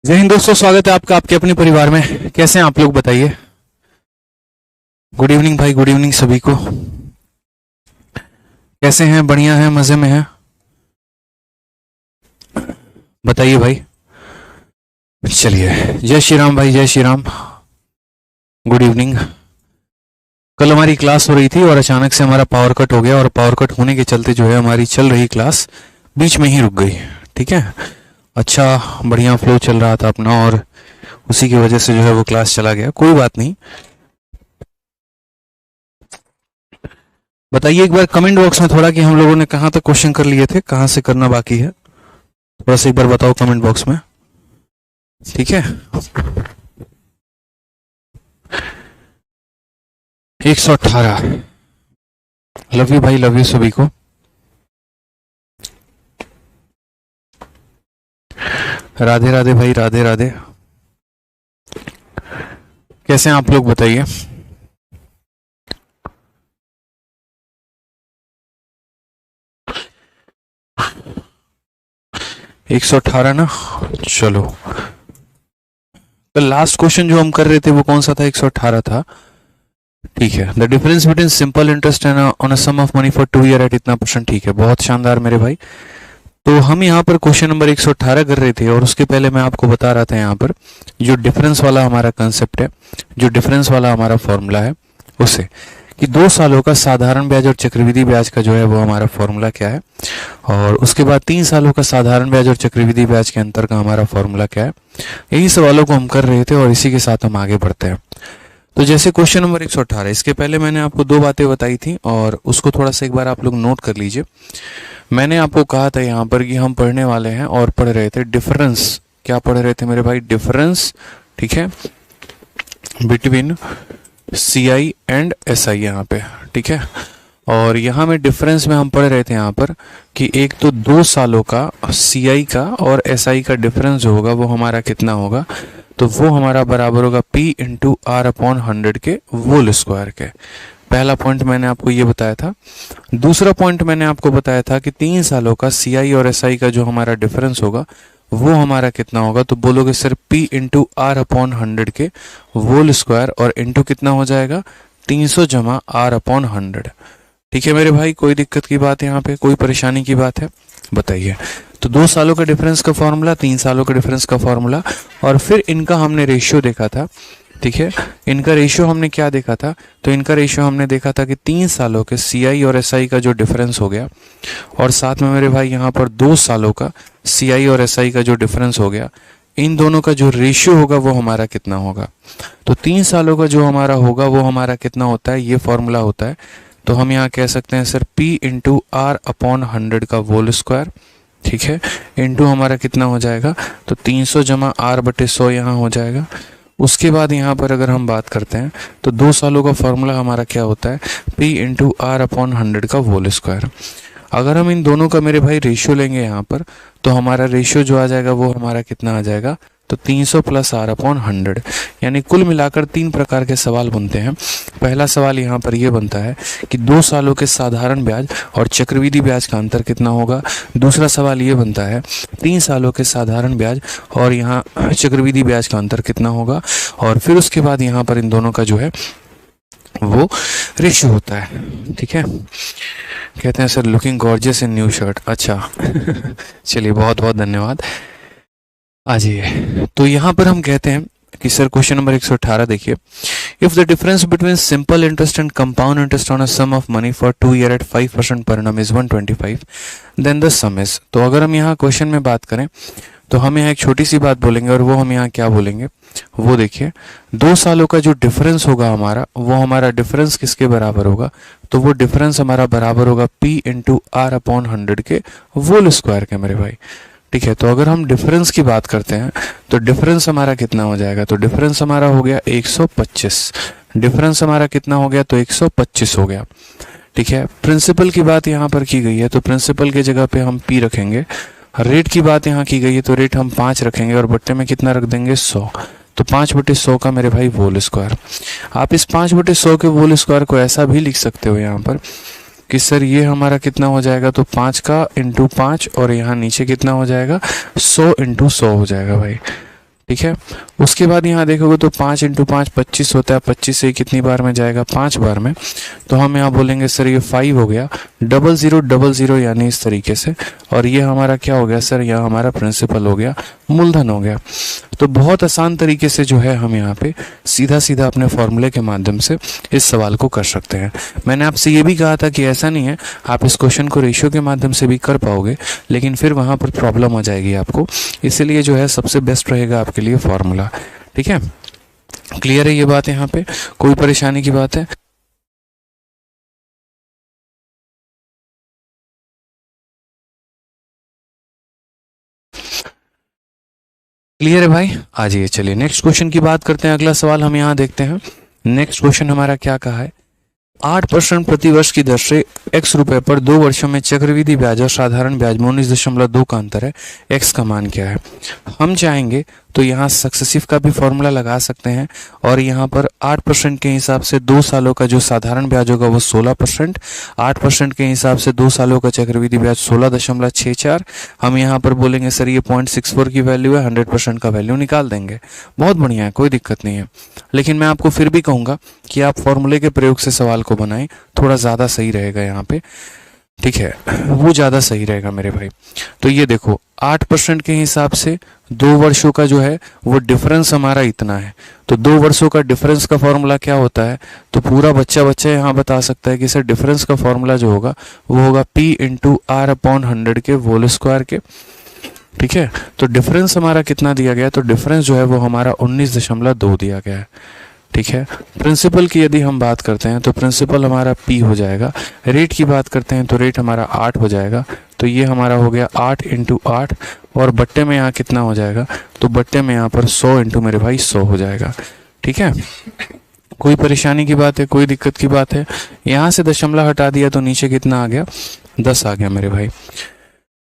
जय हिंद दोस्तों, स्वागत है आपका आपके अपने परिवार में। कैसे हैं आप लोग, बताइए। गुड इवनिंग भाई, गुड इवनिंग सभी को। कैसे हैं? बढ़िया हैं, मजे में हैं? बताइए भाई। चलिए, जय श्री राम भाई, जय श्री राम। Good evening. कल हमारी क्लास हो रही थी और अचानक से हमारा पावर कट हो गया, और पावर कट होने के चलते जो है हमारी चल रही क्लास बीच में ही रुक गई। ठीक है, अच्छा बढ़िया फ्लो चल रहा था अपना, और उसी की वजह से जो है वो क्लास चला गया। कोई बात नहीं। बताइए एक बार कमेंट बॉक्स में थोड़ा कि हम लोगों ने कहाँ तक क्वेश्चन कर लिए थे, कहाँ से करना बाकी है। थोड़ा सा एक बार बताओ कमेंट बॉक्स में। ठीक है, 118। लव यू भाई, लव यू सभी को। राधे राधे भाई, राधे राधे। कैसे हैं आप लोग, बताइए। एक 118 ना। चलो, तो लास्ट क्वेश्चन जो हम कर रहे थे वो कौन सा था? 118 था। ठीक है, the difference between simple interest and on a sum of money for 2 year at इतना परसेंट। ठीक है, बहुत शानदार मेरे भाई। तो हम यहाँ पर क्वेश्चन नंबर 118 कर रहे थे, और उसके पहले मैं आपको बता रहा था यहाँ पर जो डिफरेंस वाला हमारा कंसेप्ट है, जो डिफरेंस वाला हमारा फॉर्मूला है, उसे कि 2 सालों का साधारण ब्याज और चक्रवृद्धि ब्याज का जो है वो हमारा फॉर्मूला क्या है, और उसके बाद 3 सालों का साधारण ब्याज और चक्रवृद्धि ब्याज के अंतर का हमारा फॉर्मूला क्या है। यही सवालों को हम कर रहे थे, और इसी के साथ हम आगे बढ़ते हैं। तो जैसे क्वेश्चन नंबर 118, इसके पहले मैंने आपको 2 बातें बताई थी, और उसको थोड़ा सा एक बार आप लोग नोट कर लीजिए। मैंने आपको कहा था यहाँ पर कि हम पढ़ने वाले हैं और पढ़ रहे थे डिफरेंस। क्या पढ़ रहे थे मेरे भाई? डिफरेंस। ठीक है, बिटवीन CI एंड SI यहाँ पे। ठीक है, और यहाँ में डिफरेंस में हम पढ़ रहे थे यहाँ पर कि एक तो 2 सालों का CI का और SI का डिफरेंस जो होगा वो हमारा कितना होगा, तो वो हमारा बराबर होगा P इंटू आर अपॉन 100 के होल स्क्वायर के। पहला पॉइंट मैंने आपको ये बताया था। दूसरा पॉइंट मैंने आपको बताया था कि 3 सालों का CI और SI का जो हमारा डिफरेंस होगा वो हमारा कितना होगा, तो बोलोगे sir P into R upon 100 के होल स्क्वायर, और इंटू कितना हो जाएगा? 300 जमा आर अपॉन 100। ठीक है मेरे भाई, कोई दिक्कत की बात यहाँ पे, कोई परेशानी की बात है? बताइए। तो 2 सालों का डिफरेंस का फॉर्मूला, 3 सालों का डिफरेंस का फॉर्मूला, और फिर इनका हमने रेशियो देखा था। ठीक है, इनका रेशियो हमने क्या देखा था? तो इनका रेशियो हमने देखा था कि 3 सालों के CI और SI का जो डिफरेंस हो गया, और साथ में मेरे भाई यहाँ पर 2 सालों का CI और SI का जो डिफरेंस हो गया, इन दोनों का जो रेशियो होगा वो हमारा कितना होगा। तो 3 सालों का जो हमारा होगा वो हमारा कितना होता है, ये फॉर्मूला होता है। तो हम यहाँ कह सकते हैं sir P into R upon 100 का होल स्क्वायर। ठीक है, इंटू हमारा कितना हो जाएगा, तो 300 जमा आर बटे 100 यहाँ हो जाएगा। उसके बाद यहाँ पर अगर हम बात करते हैं तो 2 सालों का फॉर्मूला हमारा क्या होता है? P इंटू आर अपॉन 100 का होल स्क्वायर। अगर हम इन दोनों का मेरे भाई रेशियो लेंगे यहाँ पर, तो हमारा रेशियो जो आ जाएगा वो हमारा कितना आ जाएगा, तो 300 प्लस आर अपॉन 100। यानी कुल मिलाकर 3 प्रकार के सवाल बनते हैं। पहला सवाल यहाँ पर यह बनता है कि 2 सालों के साधारण ब्याज और चक्रवृद्धि ब्याज का अंतर कितना होगा। दूसरा सवाल ये बनता है 3 सालों के साधारण ब्याज और यहाँ चक्रवृद्धि ब्याज का अंतर कितना होगा, और फिर उसके बाद यहाँ पर इन दोनों का जो है वो रेशियो होता है। ठीक है, कहते हैं सर लुकिंग गॉर्जियस इन न्यू शर्ट। अच्छा चलिए, बहुत बहुत धन्यवाद। आ जाइए। तो यहाँ पर हम कहते हैं कि सर क्वेश्चन नंबर 118 देखिए, if the difference between simple interest and compound interest on a sum of money for 2 year at 5% per annum is 125, then the sum is. तो अगर हम यहाँ क्वेश्चन में बात करें तो हम यहाँ एक छोटी सी बात बोलेंगे, और वो हम यहाँ क्या बोलेंगे, वो देखिए 2 सालों का जो डिफरेंस होगा हमारा, वो हमारा डिफरेंस किसके बराबर होगा, तो वो डिफरेंस हमारा बराबर होगा P इंटू आर अपॉन 100 के होल स्क्वायर के मेरे भाई। ठीक है, तो अगर हम डिफरेंस की बात करते हैं तो डिफरेंस हमारा कितना हो जाएगा, तो डिफरेंस हमारा हो गया 125। डिफरेंस हमारा कितना हो गया, तो 125 हो गया। ठीक है, प्रिंसिपल की बात यहाँ पर की गई है, तो प्रिंसिपल की जगह पे हम P रखेंगे। रेट की बात यहाँ की गई है, तो रेट हम 5 रखेंगे, और बट्टे में कितना रख देंगे, 100। तो 5 बटे 100 का मेरे भाई होल स्क्वायर। आप इस 5 बटे 100 के होल स्क्वायर को ऐसा भी लिख सकते हो यहाँ पर कि सर ये हमारा कितना हो जाएगा, तो 5 का इंटू 5, और यहाँ नीचे कितना हो जाएगा, 100 इंटू 100 हो जाएगा भाई। ठीक है। उसके बाद यहाँ देखोगे तो 5 इंटू 5 25 होता है, 25 से कितनी बार में जाएगा, 5 बार में। तो हम यहाँ बोलेंगे सर ये 5 हो गया, 0000 यानी इस तरीके से। और ये हमारा क्या हो गया सर, यह हमारा प्रिंसिपल हो गया, मूलधन हो गया। तो बहुत आसान तरीके से जो है हम यहाँ पे सीधा सीधा अपने फॉर्मूले के माध्यम से इस सवाल को कर सकते हैं। मैंने आपसे ये भी कहा था कि ऐसा नहीं है आप इस क्वेश्चन को रेशियो के माध्यम से भी कर पाओगे, लेकिन फिर वहाँ पर प्रॉब्लम हो जाएगी आपको। इसलिए जो है सबसे बेस्ट रहेगा आपके लिए फॉर्मूला। ठीक है, क्लियर है ये बात? यहाँ पे कोई परेशानी की बात है? क्लियर है भाई? आ जाइए, चलिए नेक्स्ट क्वेश्चन की बात करते हैं। अगला सवाल हम यहाँ देखते हैं। नेक्स्ट क्वेश्चन हमारा क्या कहा है, 8% प्रतिवर्ष की दर से x रुपए पर 2 वर्षों में चक्रवृद्धि ब्याज और साधारण ब्याज में 19.2 का अंतर है, x का मान क्या है? हम चाहेंगे तो यहाँ सक्सेसिव का भी फॉर्मूला लगा सकते हैं और यहाँ पर 8% के हिसाब से 2 सालों का जो साधारण ब्याज होगा वो 16%, 8% के हिसाब से 2 सालों का चक्रवृद्धि ब्याज 16.64। हम यहाँ पर बोलेंगे सर ये 0.64 की वैल्यू है, 100% का वैल्यू निकाल देंगे। बहुत बढ़िया है, कोई दिक्कत नहीं है। लेकिन मैं आपको फिर भी कहूँगा कि आप फॉर्मूले के प्रयोग से सवाल को बनाएं, थोड़ा ज़्यादा सही रहेगा यहाँ पे। ठीक है, वो ज़्यादा सही रहेगा मेरे भाई। तो ये देखो 8% के हिसाब से 2 वर्षों का जो है वो डिफरेंस हमारा इतना है। तो 2 वर्षों का डिफरेंस का फॉर्मूला क्या होता है, तो पूरा बच्चा यहाँ बता सकता है कि सर डिफरेंस का फॉर्मूला जो होगा वो होगा P इंटू R/100 के होल स्क्वायर के। ठीक है, तो डिफरेंस हमारा कितना दिया गया, तो डिफरेंस जो है वो हमारा 19.2 दिया गया है। ठीक है, प्रिंसिपल की यदि हम बात करते हैं तो प्रिंसिपल हमारा P हो जाएगा। रेट की बात करते हैं तो रेट हमारा 8 हो जाएगा। तो ये हमारा हो गया 8 इंटू 8 और बट्टे में यहाँ कितना हो जाएगा, तो बट्टे में यहाँ पर 100 इंटू मेरे भाई 100 हो जाएगा। ठीक है, कोई परेशानी की बात है, कोई दिक्कत की बात है? यहाँ से दशमलव हटा दिया तो नीचे कितना आ गया, 10 आ गया मेरे भाई।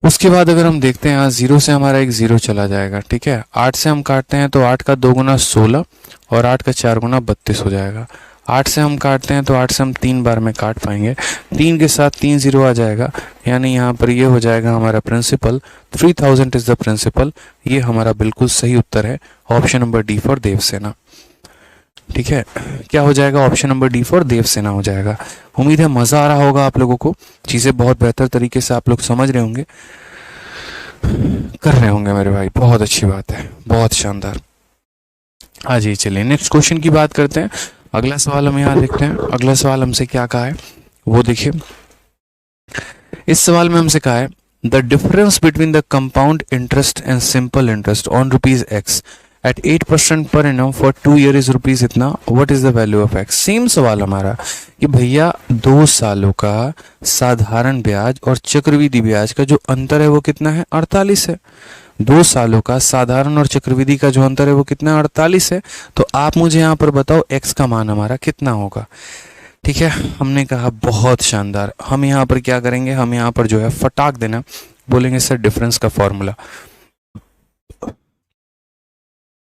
उसके बाद अगर हम देखते हैं यहाँ 0 से हमारा एक 0 चला जाएगा। ठीक है, 8 से हम काटते हैं तो 8 का 2 गुना 16 और 8 का 4 गुना 32 हो जाएगा। 8 से हम काटते हैं तो 8 से हम 3 बार में काट पाएंगे, 3 के साथ 3 0 आ जाएगा, यानी यहाँ पर ये हो जाएगा हमारा प्रिंसिपल 3000 इज द प्रिंसिपल। ये हमारा बिल्कुल सही उत्तर है, option number D for Devasena. ठीक है, क्या हो जाएगा, option number D for Devasena हो जाएगा। उम्मीद है मजा आ रहा होगा आप लोगों को, चीजें बहुत बेहतर तरीके से आप लोग समझ रहे होंगे, कर रहे होंगे मेरे भाई। बहुत अच्छी बात है, बहुत शानदार। हाँ जी, चलिए नेक्स्ट क्वेश्चन की बात करते हैं। अगला सवाल हम यहाँ देखते हैं। अगला सवाल हमसे क्या कहा है वो देखिए। इस सवाल में हमसे कहा है the difference between the compound interest and simple interest on ₹x at 8% per annum for 2 year is rupees इतना, what is the value of x? Same सवाल हमारा कि भैया 2 सालों का साधारण ब्याज और चक्रवृद्धि ब्याज का जो अंतर है वो कितना है, 48 है। 2 सालों का साधारण और चक्रवृद्धि का जो अंतर है वो कितना, 48 है। तो आप मुझे यहाँ पर बताओ x का मान हमारा कितना होगा। ठीक है, हमने कहा बहुत शानदार। हम यहाँ पर क्या करेंगे, हम यहाँ पर जो है फटाक देना बोलेंगे सर डिफरेंस का फॉर्मूला।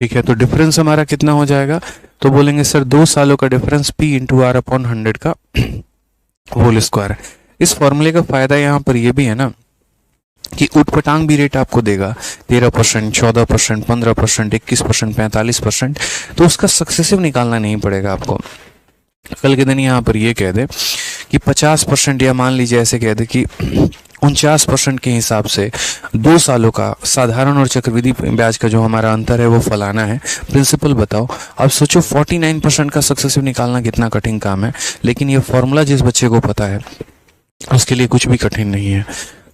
ठीक है, तो डिफरेंस हमारा कितना हो जाएगा, तो बोलेंगे सर 2 सालों का डिफरेंस P इंटू R/100 का होल स्क्वायर। इस फॉर्मूले का फायदा यहाँ पर ये भी है ना कि उटपटांग भी रेट आपको देगा, 13%, 14%, 15%, 21%, 45%। तो उसका सक्सेसिव निकालना नहीं पड़ेगा आपको। कल के दिन यहाँ पर ये कह दे कि 50% या मान लीजिए ऐसे कह दे कि 49% के हिसाब से 2 सालों का साधारण और चक्रवृद्धि ब्याज का जो हमारा अंतर है वो फलाना है, प्रिंसिपल बताओ। अब सोचो 49% का सक्सेसिव निकालना कितना कठिन काम है, लेकिन ये फॉर्मूला जिस बच्चे को पता है उसके लिए कुछ भी कठिन नहीं है।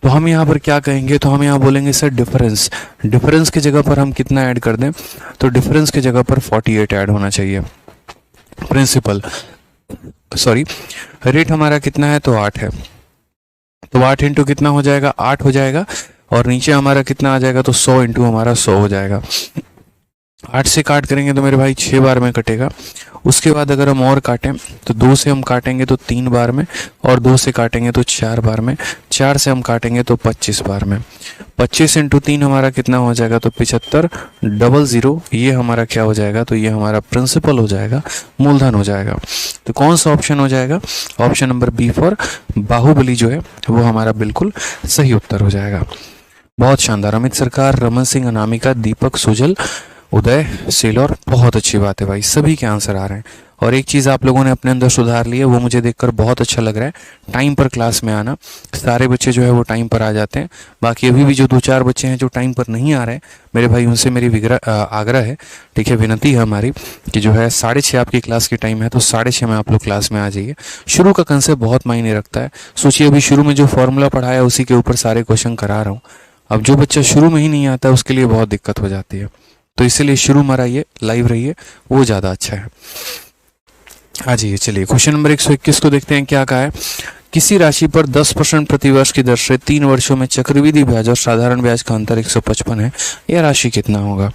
तो हम यहाँ पर क्या कहेंगे, तो हम यहाँ बोलेंगे सर डिफरेंस। डिफरेंस की जगह पर हम कितना ऐड कर दें, तो डिफरेंस की जगह पर 48 ऐड होना चाहिए। प्रिंसिपल सॉरी रेट हमारा कितना है, तो 8 है। तो 8 इंटू कितना हो जाएगा, 8 हो जाएगा। और नीचे हमारा कितना आ जाएगा, तो 100 इंटू हमारा 100 हो जाएगा। 8 से काट करेंगे तो मेरे भाई 6 बार में कटेगा। उसके बाद अगर हम और काटें तो 2 से हम काटेंगे तो 3 बार में, और 2 से काटेंगे तो 4 बार में, 4 से हम काटेंगे तो 25 बार में। 25 इंटू 3 हमारा कितना हो जाएगा, तो 75 00। ये हमारा क्या हो जाएगा, तो ये हमारा प्रिंसिपल हो जाएगा, मूलधन हो जाएगा। तो कौन सा ऑप्शन हो जाएगा, option number B for Baahubali जो है वो हमारा बिल्कुल सही उत्तर हो जाएगा। बहुत शानदार। अमित सरकार, रमन सिंह, अनामिका, दीपक, सुजल, उदय, सेलोर, बहुत अच्छी बात है भाई, सभी के आंसर आ रहे हैं। और एक चीज़ आप लोगों ने अपने अंदर सुधार ली है, वो मुझे देखकर बहुत अच्छा लग रहा है। टाइम पर क्लास में आना, सारे बच्चे जो है वो टाइम पर आ जाते हैं। बाकी अभी भी जो 2-4 बच्चे हैं जो टाइम पर नहीं आ रहे हैं, मेरे भाई उनसे मेरी आग्रह है, ठीक है, विनती है हमारी कि जो है 6:30 आपकी क्लास की टाइम है, तो 6:30 में आप लोग क्लास में आ जाइए। शुरू का कंसेप्ट बहुत मायने रखता है। सोचिए अभी शुरू में जो फॉर्मूला पढ़ाया उसी के ऊपर सारे क्वेश्चन करा रहा हूँ। अब जो बच्चा शुरू में ही नहीं आता है उसके लिए बहुत दिक्कत हो जाती है, तो इसीलिए शुरू में रहिए, लाइव रहिए, वो ज़्यादा अच्छा है। आ जाइए, चलिए क्वेश्चन नंबर 121 को देखते हैं क्या कहा है। किसी राशि पर 10% प्रतिवर्ष की दर से 3 वर्षों में चक्रवृद्धि ब्याज और साधारण ब्याज का अंतर 155 है, यह राशि कितना होगा?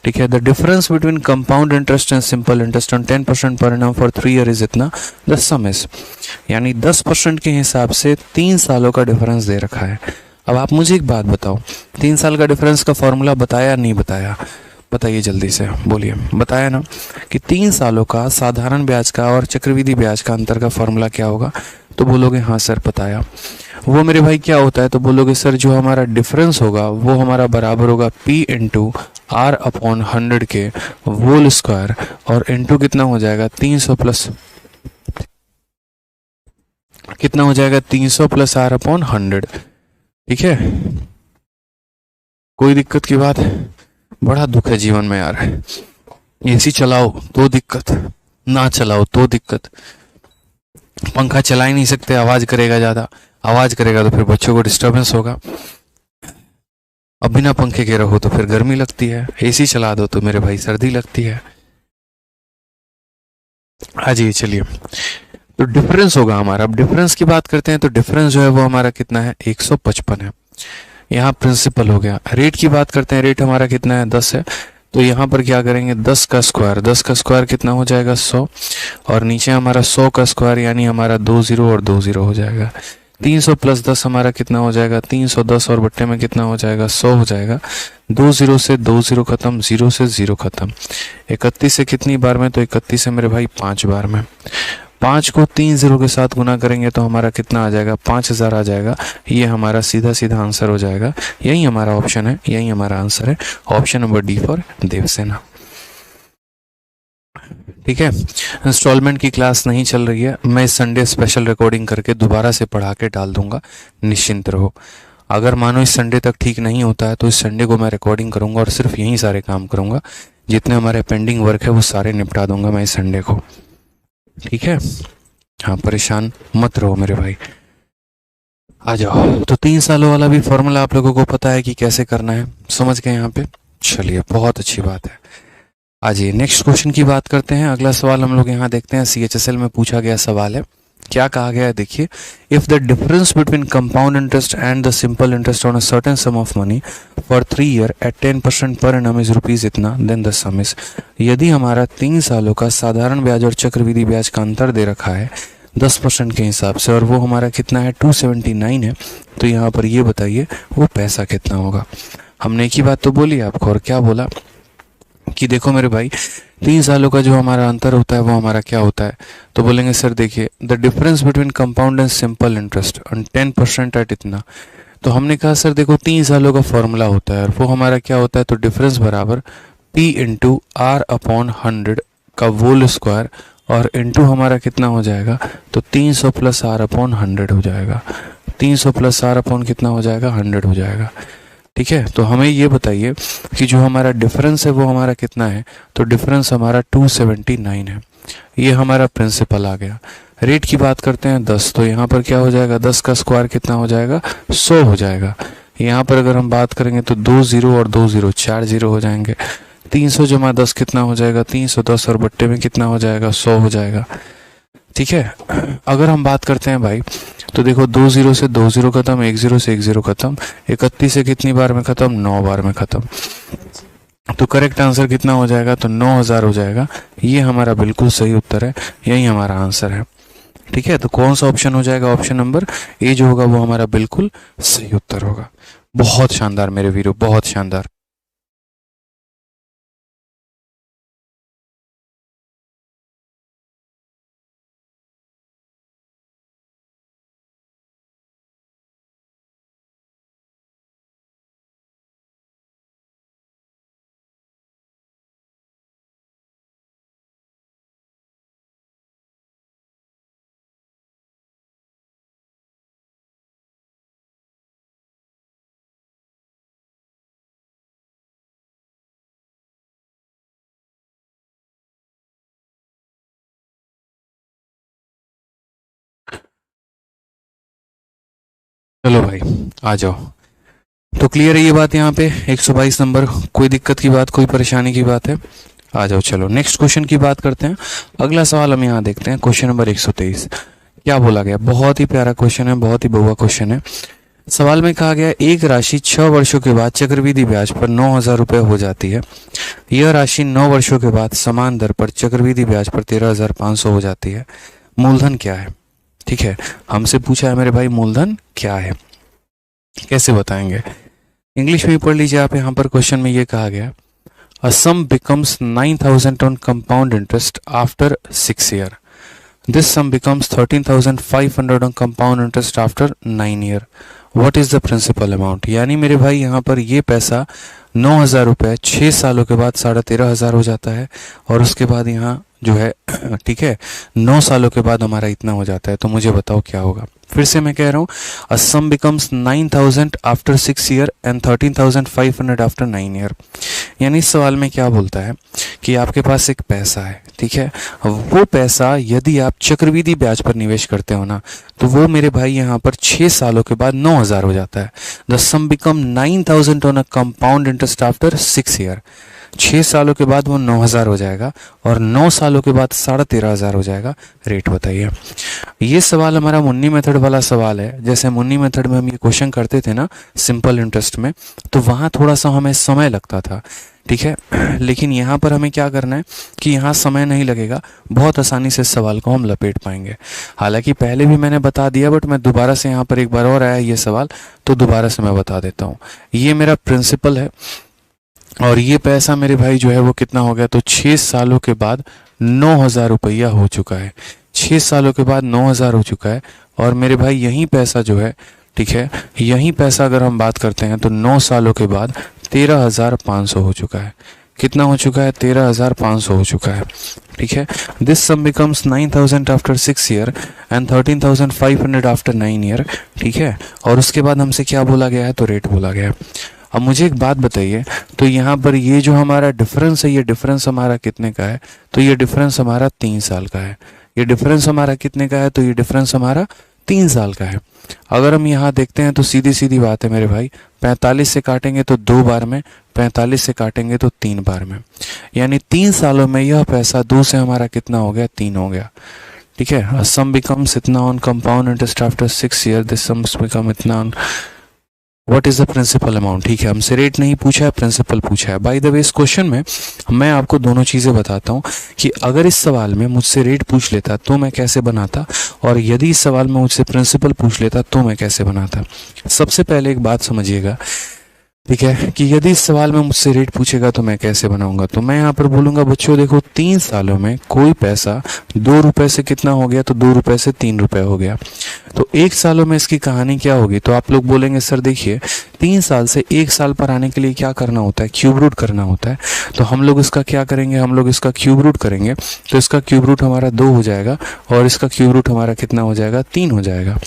ठीक है, the difference between compound interest and simple interest on 10% per annum for 3 year is इतना, द सम इज, यानी 10% के हिसाब से 3 सालों का डिफरेंस दे रखा है। अब आप मुझे एक बात बताओ, 3 साल का डिफरेंस का फॉर्मूला बताया नहीं बताया? बताइए जल्दी से, बोलिए, बताया ना कि 3 सालों का साधारण ब्याज का और चक्रवृद्धि ब्याज का अंतर का फॉर्मूला क्या होगा? तो बोलोगे हाँ सर बताया। वो मेरे भाई क्या होता है? तो बोलोगे सर जो हमारा डिफरेंस होगा वो हमारा बराबर होगा P इंटू आर अपॉन 100 के होल स्क्वायर, और इंटू कितना हो जाएगा 300 प्लस, कितना हो जाएगा 300 प्लस आर अपॉन 100। ठीक है, कोई दिक्कत की बात है? बड़ा दुख है जीवन में यार, एसी चलाओ तो दिक्कत, ना चलाओ तो दिक्कत, पंखा चला ही नहीं सकते, आवाज करेगा ज्यादा, आवाज करेगा तो फिर बच्चों को डिस्टरबेंस होगा, अब बिना पंखे के रहो तो फिर गर्मी लगती है, एसी चला दो तो मेरे भाई सर्दी लगती है। हाँ जी, चलिए, तो डिफरेंस होगा हमारा, अब डिफरेंस की बात करते हैं तो डिफरेंस जो है वो हमारा कितना है 155 है, यहाँ प्रिंसिपल हो गया। रेट की बात करते हैं, रेट हमारा कितना है 10 है, तो यहाँ पर क्या करेंगे 10 का स्क्वायर, 10 का स्क्वायर कितना हो जाएगा 100, और नीचे हमारा 100 का स्क्वायर यानी हमारा 2 जीरो और 2 जीरो हो जाएगा। 300 प्लस 10 हमारा कितना हो जाएगा 310, और बट्टे में कितना हो जाएगा 100 हो जाएगा। 2 जीरो से 2 जीरो खत्म, जीरो से जीरो खत्म। 31 से कितनी बार में? तो 31 से मेरे भाई 5 बार में। 5 को 3 जीरो के साथ गुना करेंगे तो हमारा कितना आ जाएगा 5000 आ जाएगा। ये हमारा सीधा सीधा आंसर हो जाएगा, यही हमारा ऑप्शन है, यही हमारा आंसर है, option number D for Devasena. ठीक है, इंस्टॉलमेंट की क्लास नहीं चल रही है, मैं इस संडे स्पेशल रिकॉर्डिंग करके दोबारा से पढ़ा के डाल दूंगा, निश्चिंत रहो। अगर मानो इस संडे तक ठीक नहीं होता है तो इस संडे को मैं रिकॉर्डिंग करूंगा और सिर्फ यही सारे काम करूंगा, जितने हमारे पेंडिंग वर्क है वो सारे निपटा दूंगा मैं इस संडे को। ठीक है, हाँ परेशान मत रहो मेरे भाई, आ जाओ। तो 3 सालों वाला भी फॉर्मूला आप लोगों को पता है कि कैसे करना है, समझ गए यहाँ पे? चलिए बहुत अच्छी बात है। आज ये नेक्स्ट क्वेश्चन की बात करते हैं। अगला सवाल हम लोग यहाँ देखते हैं, CHSL में पूछा गया सवाल है, क्या कहा गया है देखिए। If the difference between compound interest and the simple interest on a certain sum of money for 3 year at 10% per annum is rupees इतना, देन द सम इज। यदि हमारा 3 सालों का साधारण ब्याज और चक्रवृद्धि ब्याज का अंतर दे रखा है 10% के हिसाब से, और वो हमारा कितना है 279 है, तो यहाँ पर ये बताइए वो पैसा कितना होगा। हमने एक ही बात तो बोली आपको, और क्या बोला कि देखो मेरे भाई 3 सालों का जो हमारा अंतर होता है वो हमारा क्या होता है? तो बोलेंगे सर देखिए the difference between compound and simple interest on 10% at इतना। तो हमने कहा सर देखो 3 सालों का फॉर्मूला होता है और वो हमारा क्या होता है, तो डिफरेंस बराबर P इंटू आर अपॉन 100 का होल स्क्वायर, और इंटू हमारा कितना हो जाएगा, तो 300 प्लस आर अपॉन 100 हो जाएगा। 300 प्लस आर अपॉन कितना हो जाएगा 100 हो जाएगा। ठीक है, तो हमें ये बताइए कि जो हमारा डिफरेंस है वो हमारा कितना है, तो डिफरेंस हमारा 279 है, ये हमारा प्रिंसिपल आ गया। रेट की बात करते हैं 10, तो यहाँ पर क्या हो जाएगा 10 का स्क्वायर कितना हो जाएगा 100 हो जाएगा। यहाँ पर अगर हम बात करेंगे तो 2 जीरो और 2 जीरो 4 जीरो हो जाएंगे। 300 जमा 10 कितना हो जाएगा 310, और बट्टे में कितना हो जाएगा 100 हो जाएगा। ठीक है, अगर हम बात करते हैं भाई तो देखो 2 जीरो से 2 जीरो खत्म, 1 जीरो से 1 जीरो खत्म, 31 से कितनी बार में खत्म 9 बार में खत्म, तो करेक्ट आंसर कितना हो जाएगा, तो 9000 हो जाएगा। ये हमारा बिल्कुल सही उत्तर है, यही हमारा आंसर है। ठीक है, तो कौन सा ऑप्शन हो जाएगा, ऑप्शन नंबर ए जो होगा वो हमारा बिल्कुल सही उत्तर होगा। बहुत शानदार मेरे वीरों, बहुत शानदार। चलो भाई आ जाओ। तो क्लियर है ये बात यहाँ पे 122 नंबर, कोई दिक्कत की बात, कोई परेशानी की बात है? आ जाओ, चलो नेक्स्ट क्वेश्चन की बात करते हैं। अगला सवाल हम यहाँ देखते हैं, क्वेश्चन नंबर 123। क्या बोला गया? बहुत ही प्यारा क्वेश्चन है, बहुत ही बहुआ क्वेश्चन है। सवाल में कहा गया एक राशि 6 वर्षों के बाद चक्रवृद्धि ब्याज पर 9,000 रुपये हो जाती है। यह राशि 9 वर्षों के बाद समान दर पर चक्रवृद्धि ब्याज पर 13,500 हो जाती है। मूलधन क्या है? ठीक है, हमसे पूछा है मेरे भाई मूलधन क्या है, कैसे बताएंगे? इंग्लिश में पढ़ लीजिए आप। यहाँ पर क्वेश्चन में ये कहा गया a sum becomes 9,000 on compound interest after 6 year. This sum becomes 13,500 on compound interest after 9 year. What is the principal amount? यानी मेरे भाई यहाँ पर ये पैसा 9,000 रुपये 6 सालों के बाद 13,500 हो जाता है, और उसके बाद यहाँ जो है ठीक है 9 सालों के बाद हमारा इतना हो जाता है। तो मुझे बताओ क्या होगा? फिर से मैं कह रहा हूँ, a sum becomes 9,000 after 6 year and 13,500 after 9 year. यानी इस सवाल में क्या बोलता है कि आपके पास एक पैसा है, ठीक है, वो पैसा यदि आप चक्रवृद्धि ब्याज पर निवेश करते हो ना, तो वो मेरे भाई यहाँ पर 6 सालों के बाद 9,000 हो जाता है। The sum become 9,000 on a compound interest after 6 year. 6 सालों के बाद वो 9,000 हो जाएगा, और 9 सालों के बाद 13,500 हो जाएगा। रेट बताइए। ये सवाल हमारा मुन्नी मेथड वाला सवाल है। जैसे मुन्नी मेथड में हम ये क्वेश्चन करते थे ना सिंपल इंटरेस्ट में, तो वहाँ थोड़ा सा हमें समय लगता था, ठीक है, लेकिन यहाँ पर हमें क्या करना है कि यहाँ समय नहीं लगेगा, बहुत आसानी से इस सवाल को हम लपेट पाएंगे। हालांकि पहले भी मैंने बता दिया, बट मैं दोबारा से यहाँ पर एक बार और आया ये सवाल, तो दोबारा से मैं बता देता हूँ। ये मेरा प्रिंसिपल है, और ये पैसा मेरे भाई जो है वो कितना हो गया? तो 6 सालों के बाद 9,000 रुपया हो चुका है। 6 सालों के बाद 9,000 हो चुका है, और मेरे भाई यही पैसा जो है, ठीक है, यही पैसा अगर हम बात करते हैं तो 9 सालों के बाद 13,500 हो चुका है। कितना हो चुका है? 13,500 हो चुका है, ठीक है। This sum becomes 9,000 after 6 year and 13,500 after 9 year, ठीक है। और उसके बाद हमसे क्या बोला गया है? तो रेट बोला गया है। अब मुझे एक बात बताइए, तो यहाँ पर ये जो हमारा डिफरेंस है, ये डिफरेंस हमारा कितने का है? तो ये डिफरेंस हमारा 3 साल का है। ये डिफरेंस हमारा कितने का है? तो ये डिफरेंस हमारा 3 साल का है। अगर हम यहाँ देखते हैं तो सीधी सीधी बात है मेरे भाई, 45 से काटेंगे तो 2 बार में, 45 से काटेंगे तो 3 बार में, यानी 3 सालों में यह पैसा 2 से हमारा कितना हो गया? 3 हो गया, ठीक है। सम बिकम्स इतना on compound interest after 6 year, this sums become इतना on what is the principal amount, ठीक है। हमसे रेट नहीं पूछा है, प्रिंसिपल पूछा है। बाय द वे इस क्वेश्चन में मैं आपको दोनों चीज़ें बताता हूँ कि अगर इस सवाल में मुझसे रेट पूछ लेता तो मैं कैसे बनाता, और यदि इस सवाल में मुझसे प्रिंसिपल पूछ लेता तो मैं कैसे बनाता। सबसे पहले एक बात समझिएगा, ठीक है, कि यदि इस सवाल में मुझसे रेट पूछेगा तो मैं कैसे बनाऊंगा। तो मैं यहाँ पर बोलूंगा बच्चों देखो, 3 सालों में कोई पैसा 2 रुपए से कितना हो गया? तो 2 रुपए से 3 रुपए हो गया। तो 1 सालों में इसकी कहानी क्या होगी? तो आप लोग बोलेंगे सर देखिए 3 साल से 1 साल पर आने के लिए क्या करना होता है? क्यूब रूट करना होता है। तो हम लोग इसका क्या करेंगे? हम लोग इसका क्यूब रूट करेंगे। तो इसका क्यूब रूट हमारा 2 हो जाएगा, और इसका क्यूब रूट हमारा कितना हो जाएगा? 3 हो जाएगा।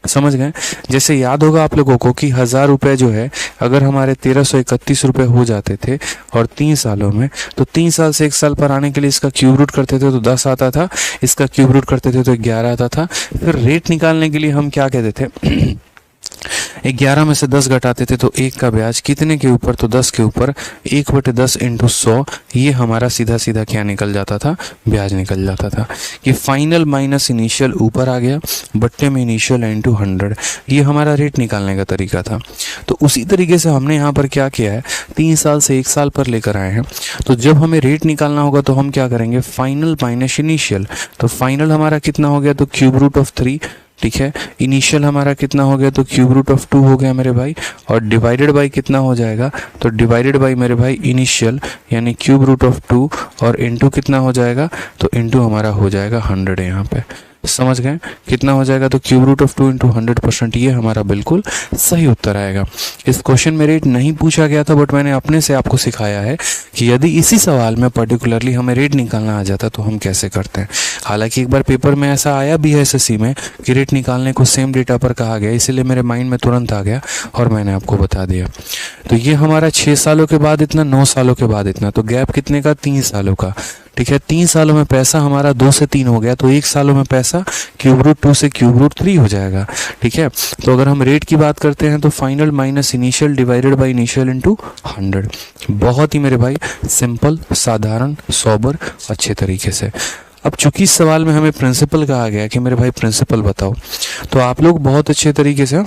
समझ गए? जैसे याद होगा आप लोगों को कि 1,000 रुपये जो है अगर हमारे 1331 रुपये हो जाते थे और 3 सालों में, तो 3 साल से 1 साल पर आने के लिए इसका क्यूब रूट करते थे तो 10 आता था, इसका क्यूब रूट करते थे तो 11 आता था। फिर रेट निकालने के लिए हम क्या कहते थे? 11 में से 10 घटाते थे तो 1 का ब्याज कितने के ऊपर? तो 10 के ऊपर 1/10 इंटू 100, ये हमारा सीधा सीधा क्या निकल जाता था? ब्याज निकल जाता था। कि फाइनल माइनस इनिशियल ऊपर आ गया, बट्टे में इनिशियल इंटू 100, ये हमारा रेट निकालने का तरीका था। तो उसी तरीके से हमने यहाँ पर क्या किया है? 3 साल से 1 साल पर लेकर आए हैं। तो जब हमें रेट निकालना होगा तो हम क्या करेंगे? Final minus initial. तो फाइनल हमारा कितना हो गया? तो क्यूब रूट ऑफ 3, ठीक है। इनिशियल हमारा कितना हो गया? तो क्यूब रूट ऑफ 2 हो गया मेरे भाई, और डिवाइडेड बाई कितना हो जाएगा? तो डिवाइडेड बाई मेरे भाई इनिशियल यानी क्यूब रूट ऑफ 2, और इंटू कितना हो जाएगा? तो इंटू हमारा हो जाएगा 100 है यहाँ पे। समझ गए? कितना हो जाएगा? तो क्यूब रूट ऑफ 2 इंटू 100%, ये हमारा बिल्कुल सही उत्तर आएगा। इस क्वेश्चन में रेट नहीं पूछा गया था, बट मैंने अपने से आपको सिखाया है कि यदि इसी सवाल में पर्टिकुलरली हमें रेट निकालना आ जाता तो हम कैसे करते हैं। हालांकि एक बार पेपर में ऐसा आया भी है एसएससी में कि रेट निकालने को सेम डेटा पर कहा गया, इसीलिए मेरे माइंड में तुरंत आ गया और मैंने आपको बता दिया। तो ये हमारा 6 सालों के बाद इतना, 9 सालों के बाद इतना, तो गैप कितने का? 3 सालों का। ठीक है, 3 सालों में पैसा हमारा 2 से 3 हो गया, तो 1 सालों में पैसा क्यूब रूट 2 से क्यूब रूट 3 हो जाएगा। ठीक है, तो अगर हम रेट की बात करते हैं तो final minus initial divided by initial into 100। बहुत ही मेरे भाई सिंपल, साधारण, सोबर, अच्छे तरीके से। अब चूंकि इस सवाल में हमें प्रिंसिपल कहा गया कि मेरे भाई प्रिंसिपल बताओ, तो आप लोग बहुत अच्छे तरीके से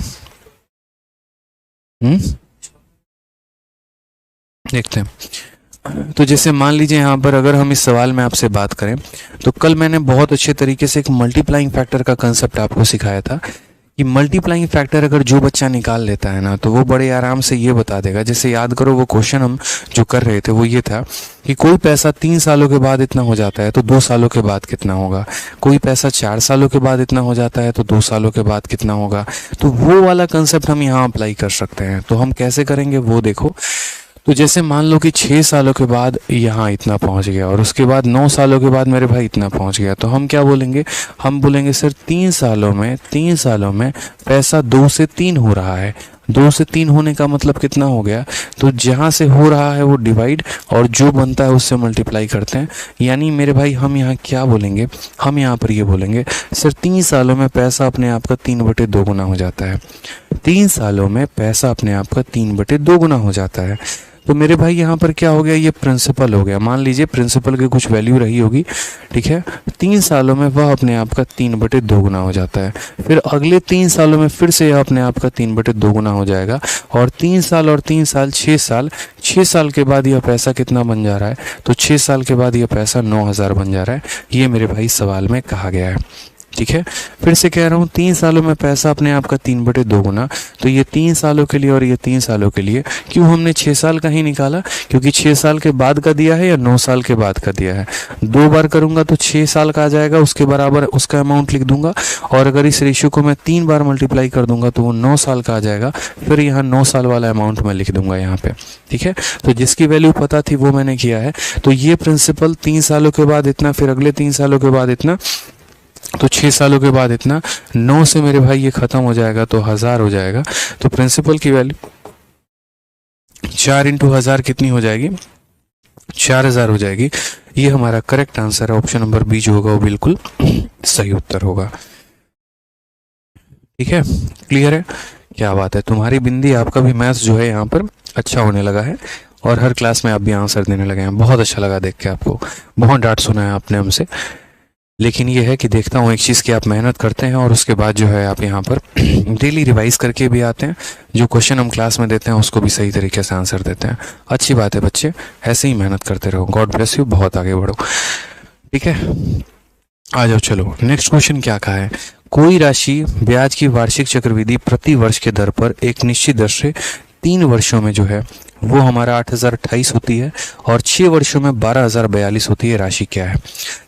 देखते हैं। तो जैसे मान लीजिए यहाँ पर अगर हम इस सवाल में आपसे बात करें, तो कल मैंने बहुत अच्छे तरीके से एक मल्टीप्लाइंग फैक्टर का कंसेप्ट आपको सिखाया था कि मल्टीप्लाइंग फैक्टर अगर जो बच्चा निकाल लेता है ना, तो वो बड़े आराम से ये बता देगा। जैसे याद करो वो क्वेश्चन हम जो कर रहे थे वो ये था कि कोई पैसा 3 सालों के बाद इतना हो जाता है तो 2 सालों के बाद कितना होगा, कोई पैसा 4 सालों के बाद इतना हो जाता है तो 2 सालों के बाद कितना होगा। तो वो वाला कंसेप्ट हम यहाँ अप्लाई कर सकते हैं। तो हम कैसे करेंगे वो देखो। तो जैसे मान लो कि 6 सालों के बाद यहाँ इतना पहुँच गया और उसके बाद 9 सालों के बाद मेरे भाई इतना पहुँच गया, तो हम क्या बोलेंगे, हम बोलेंगे सर 3 सालों में पैसा 2 से 3 हो रहा है। 2 से 3 होने का मतलब कितना हो गया, तो जहाँ से हो रहा है वो डिवाइड और जो बनता है उससे मल्टीप्लाई करते हैं। यानी मेरे भाई हम यहाँ क्या बोलेंगे, हम यहाँ पर ये बोलेंगे सर 3 सालों में पैसा अपने आप का 3/2 गुना हो जाता है। 3 सालों में पैसा अपने आप का 3/2 गुना हो जाता है। तो मेरे भाई यहाँ पर क्या हो गया, ये प्रिंसिपल हो गया। मान लीजिए प्रिंसिपल की कुछ वैल्यू रही होगी, ठीक है, 3 सालों में वह अपने आप का 3/2 गुना हो जाता है। फिर अगले 3 सालों में फिर से यह अपने आप का 3/2 गुना हो जाएगा और 3 साल और 3 साल 6 साल के बाद यह पैसा कितना बन जा रहा है, तो 6 साल के बाद यह पैसा 9,000 बन जा रहा है। ये मेरे भाई सवाल में कहा गया है। ठीक है, फिर से कह रहा हूँ 3 सालों में पैसा अपने आप का 3/2 गुना, तो ये 3 सालों के लिए और ये 3 सालों के लिए। क्यों हमने 6 साल का ही निकाला, क्योंकि 6 साल के बाद का दिया है या 9 साल के बाद का दिया है। 2 बार करूंगा तो 6 साल का आ जाएगा, उसके बराबर उसका अमाउंट लिख दूंगा। और अगर इस रेशियो को मैं 3 बार मल्टीप्लाई कर दूंगा तो वो 9 साल का आ जाएगा। फिर यहाँ 9 साल वाला अमाउंट मैं लिख दूंगा यहाँ पे। ठीक है, तो जिसकी वैल्यू पता थी वो मैंने किया है। तो ये प्रिंसिपल 3 सालों के बाद इतना, फिर अगले 3 सालों के बाद इतना, तो 6 सालों के बाद इतना, 9 से मेरे भाई ये खत्म हो जाएगा तो 1000 हो जाएगा। तो प्रिंसिपल की वैल्यू 4 × 1000 कितनी हो जाएगी, 4000 हो जाएगी। ये हमारा करेक्ट आंसर है। ऑप्शन नंबर बी जो होगा वो बिल्कुल सही उत्तर होगा। ठीक है, क्लियर है, क्या बात है। तुम्हारी बिंदी, आपका भी मैथ्स जो है यहाँ पर अच्छा होने लगा है और हर क्लास में आप भी आंसर देने लगे हैं। बहुत अच्छा लगा देख के आपको, बहुत डांट सुना है आपने हमसे। लेकिन ये है कि देखता हूँ एक चीज़ की आप मेहनत करते हैं और उसके बाद जो है आप यहाँ पर डेली रिवाइज करके भी आते हैं। जो क्वेश्चन हम क्लास में देते हैं उसको भी सही तरीके से आंसर देते हैं। अच्छी बात है बच्चे, ऐसे ही मेहनत करते रहो। गॉड ब्लेस यू, बहुत आगे बढ़ो। ठीक है, आ जाओ, चलो नेक्स्ट क्वेश्चन क्या कहा है। कोई राशि ब्याज की वार्षिक चक्रवृद्धि प्रति वर्ष के दर पर एक निश्चित दर से 3 वर्षों में जो है वो हमारा 8028 होती है और 6 वर्षों में 12042 होती है। राशि क्या है,